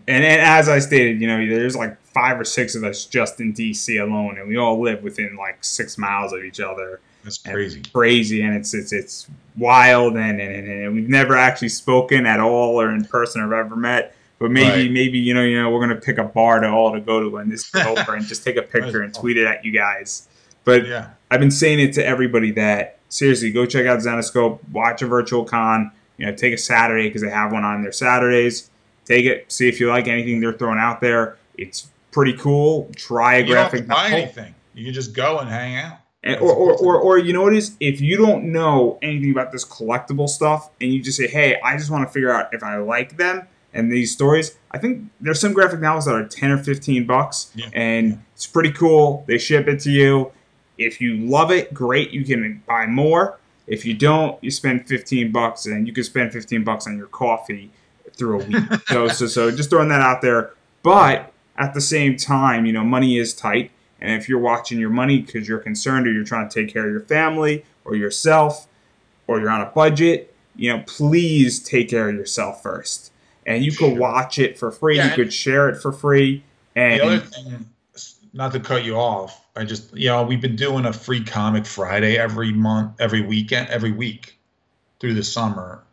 And as I stated, there's like 5 or 6 of us just in DC alone, and we all live within like 6 miles of each other. That's crazy. And it's wild, and we've never actually spoken at all or in person or ever met. But maybe we're gonna pick a bar to go to when this is over and just take a picture and tweet it at you guys. But yeah. I've been saying it to everybody that seriously go check out Zenescope, watch a virtual con. Take a Saturday because they have one on their Saturdays. Take it, see if you like anything they're throwing out there. It's pretty cool. Try a graphic novel. You don't have to buy anything. You can just go and hang out. Or you know what it is? If you don't know anything about this collectible stuff and you just say, hey, I just want to figure out if I like them and these stories, I think there's some graphic novels that are 10 or 15 bucks, and it's pretty cool. They ship it to you. If you love it, great. You can buy more. If you don't, you spend 15 bucks, and you can spend 15 bucks on your coffee through a week. So just throwing that out there. But at the same time, money is tight. And if you're watching your money because you're concerned or you're trying to take care of your family or yourself or you're on a budget, please take care of yourself first. And you could watch it for free. You could share it for free. And the other thing, not to cut you off, I just, we've been doing a free comic Friday every week through the summer.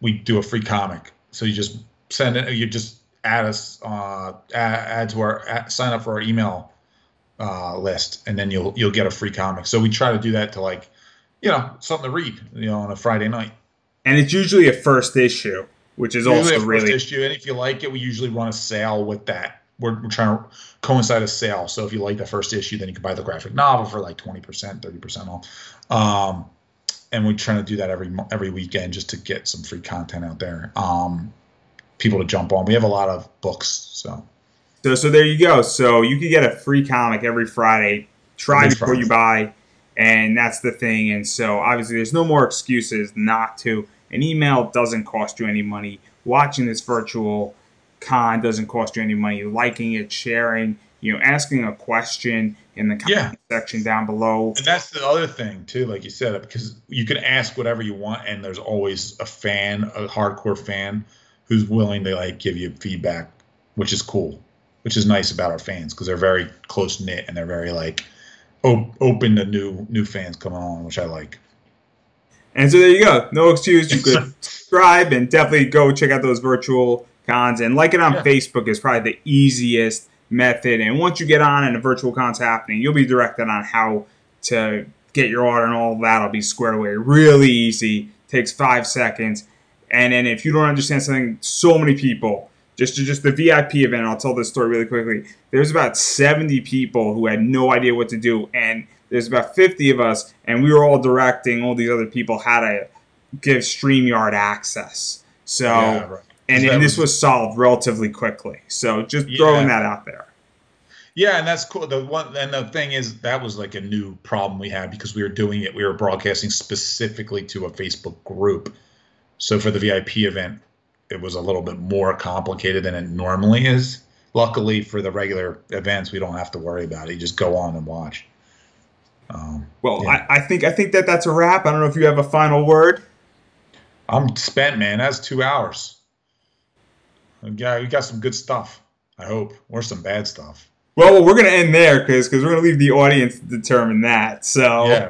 We do a free comic. So you just send it, you just add us, sign up for our email list, and then you'll get a free comic. So we try to do that to like, something to read, on a Friday night. And it's usually a first issue, which is usually also really first issue. And if you like it, we usually run a sale with that. We're trying to coincide a sale. So if you like the first issue, then you can buy the graphic novel for like 20%, 30% off. And we're trying to do that every weekend just to get some free content out there. People to jump on. We have a lot of books, so there you go. So you can get a free comic every Friday. Try before you buy, and that's the thing. And so obviously there's no more excuses not to. An email doesn't cost you any money. Watching this virtual con doesn't cost you any money. Liking it, sharing, asking a question in the comment section down below. And that's the other thing too, like you said, because you can ask whatever you want, and there's always a hardcore fan who's willing to like give you feedback, which is cool, which is nice about our fans because they're very close knit and they're very like open to new fans coming on, which I like. And so there you go. No excuse. You could subscribe and definitely go check out those virtual cons, and like it on Facebook is probably the easiest method. And once you get on and a virtual con's happening, you'll be directed on how to get your order, and all that'll be squared away. Really easy. Takes 5 seconds. And then if you don't understand something, so many people, just the VIP event, I'll tell this story really quickly. There's about 70 people who had no idea what to do, and there's about 50 of us, and we were all directing all these other people how to give StreamYard access. So, right. and this was solved relatively quickly. So just throwing that out there. Yeah, and that's cool. The thing is that was like a new problem we had because we were doing it. We were broadcasting specifically to a Facebook group. So for the VIP event, it was a little bit more complicated than it normally is. Luckily for the regular events, we don't have to worry about it. You just go on and watch. Well, yeah. I think that's a wrap. I don't know if you have a final word. I'm spent, man. That's 2 hours. Yeah, we got some good stuff. I hope, or some bad stuff. Well, we're going to end there because we're going to leave the audience to determine that. So yeah.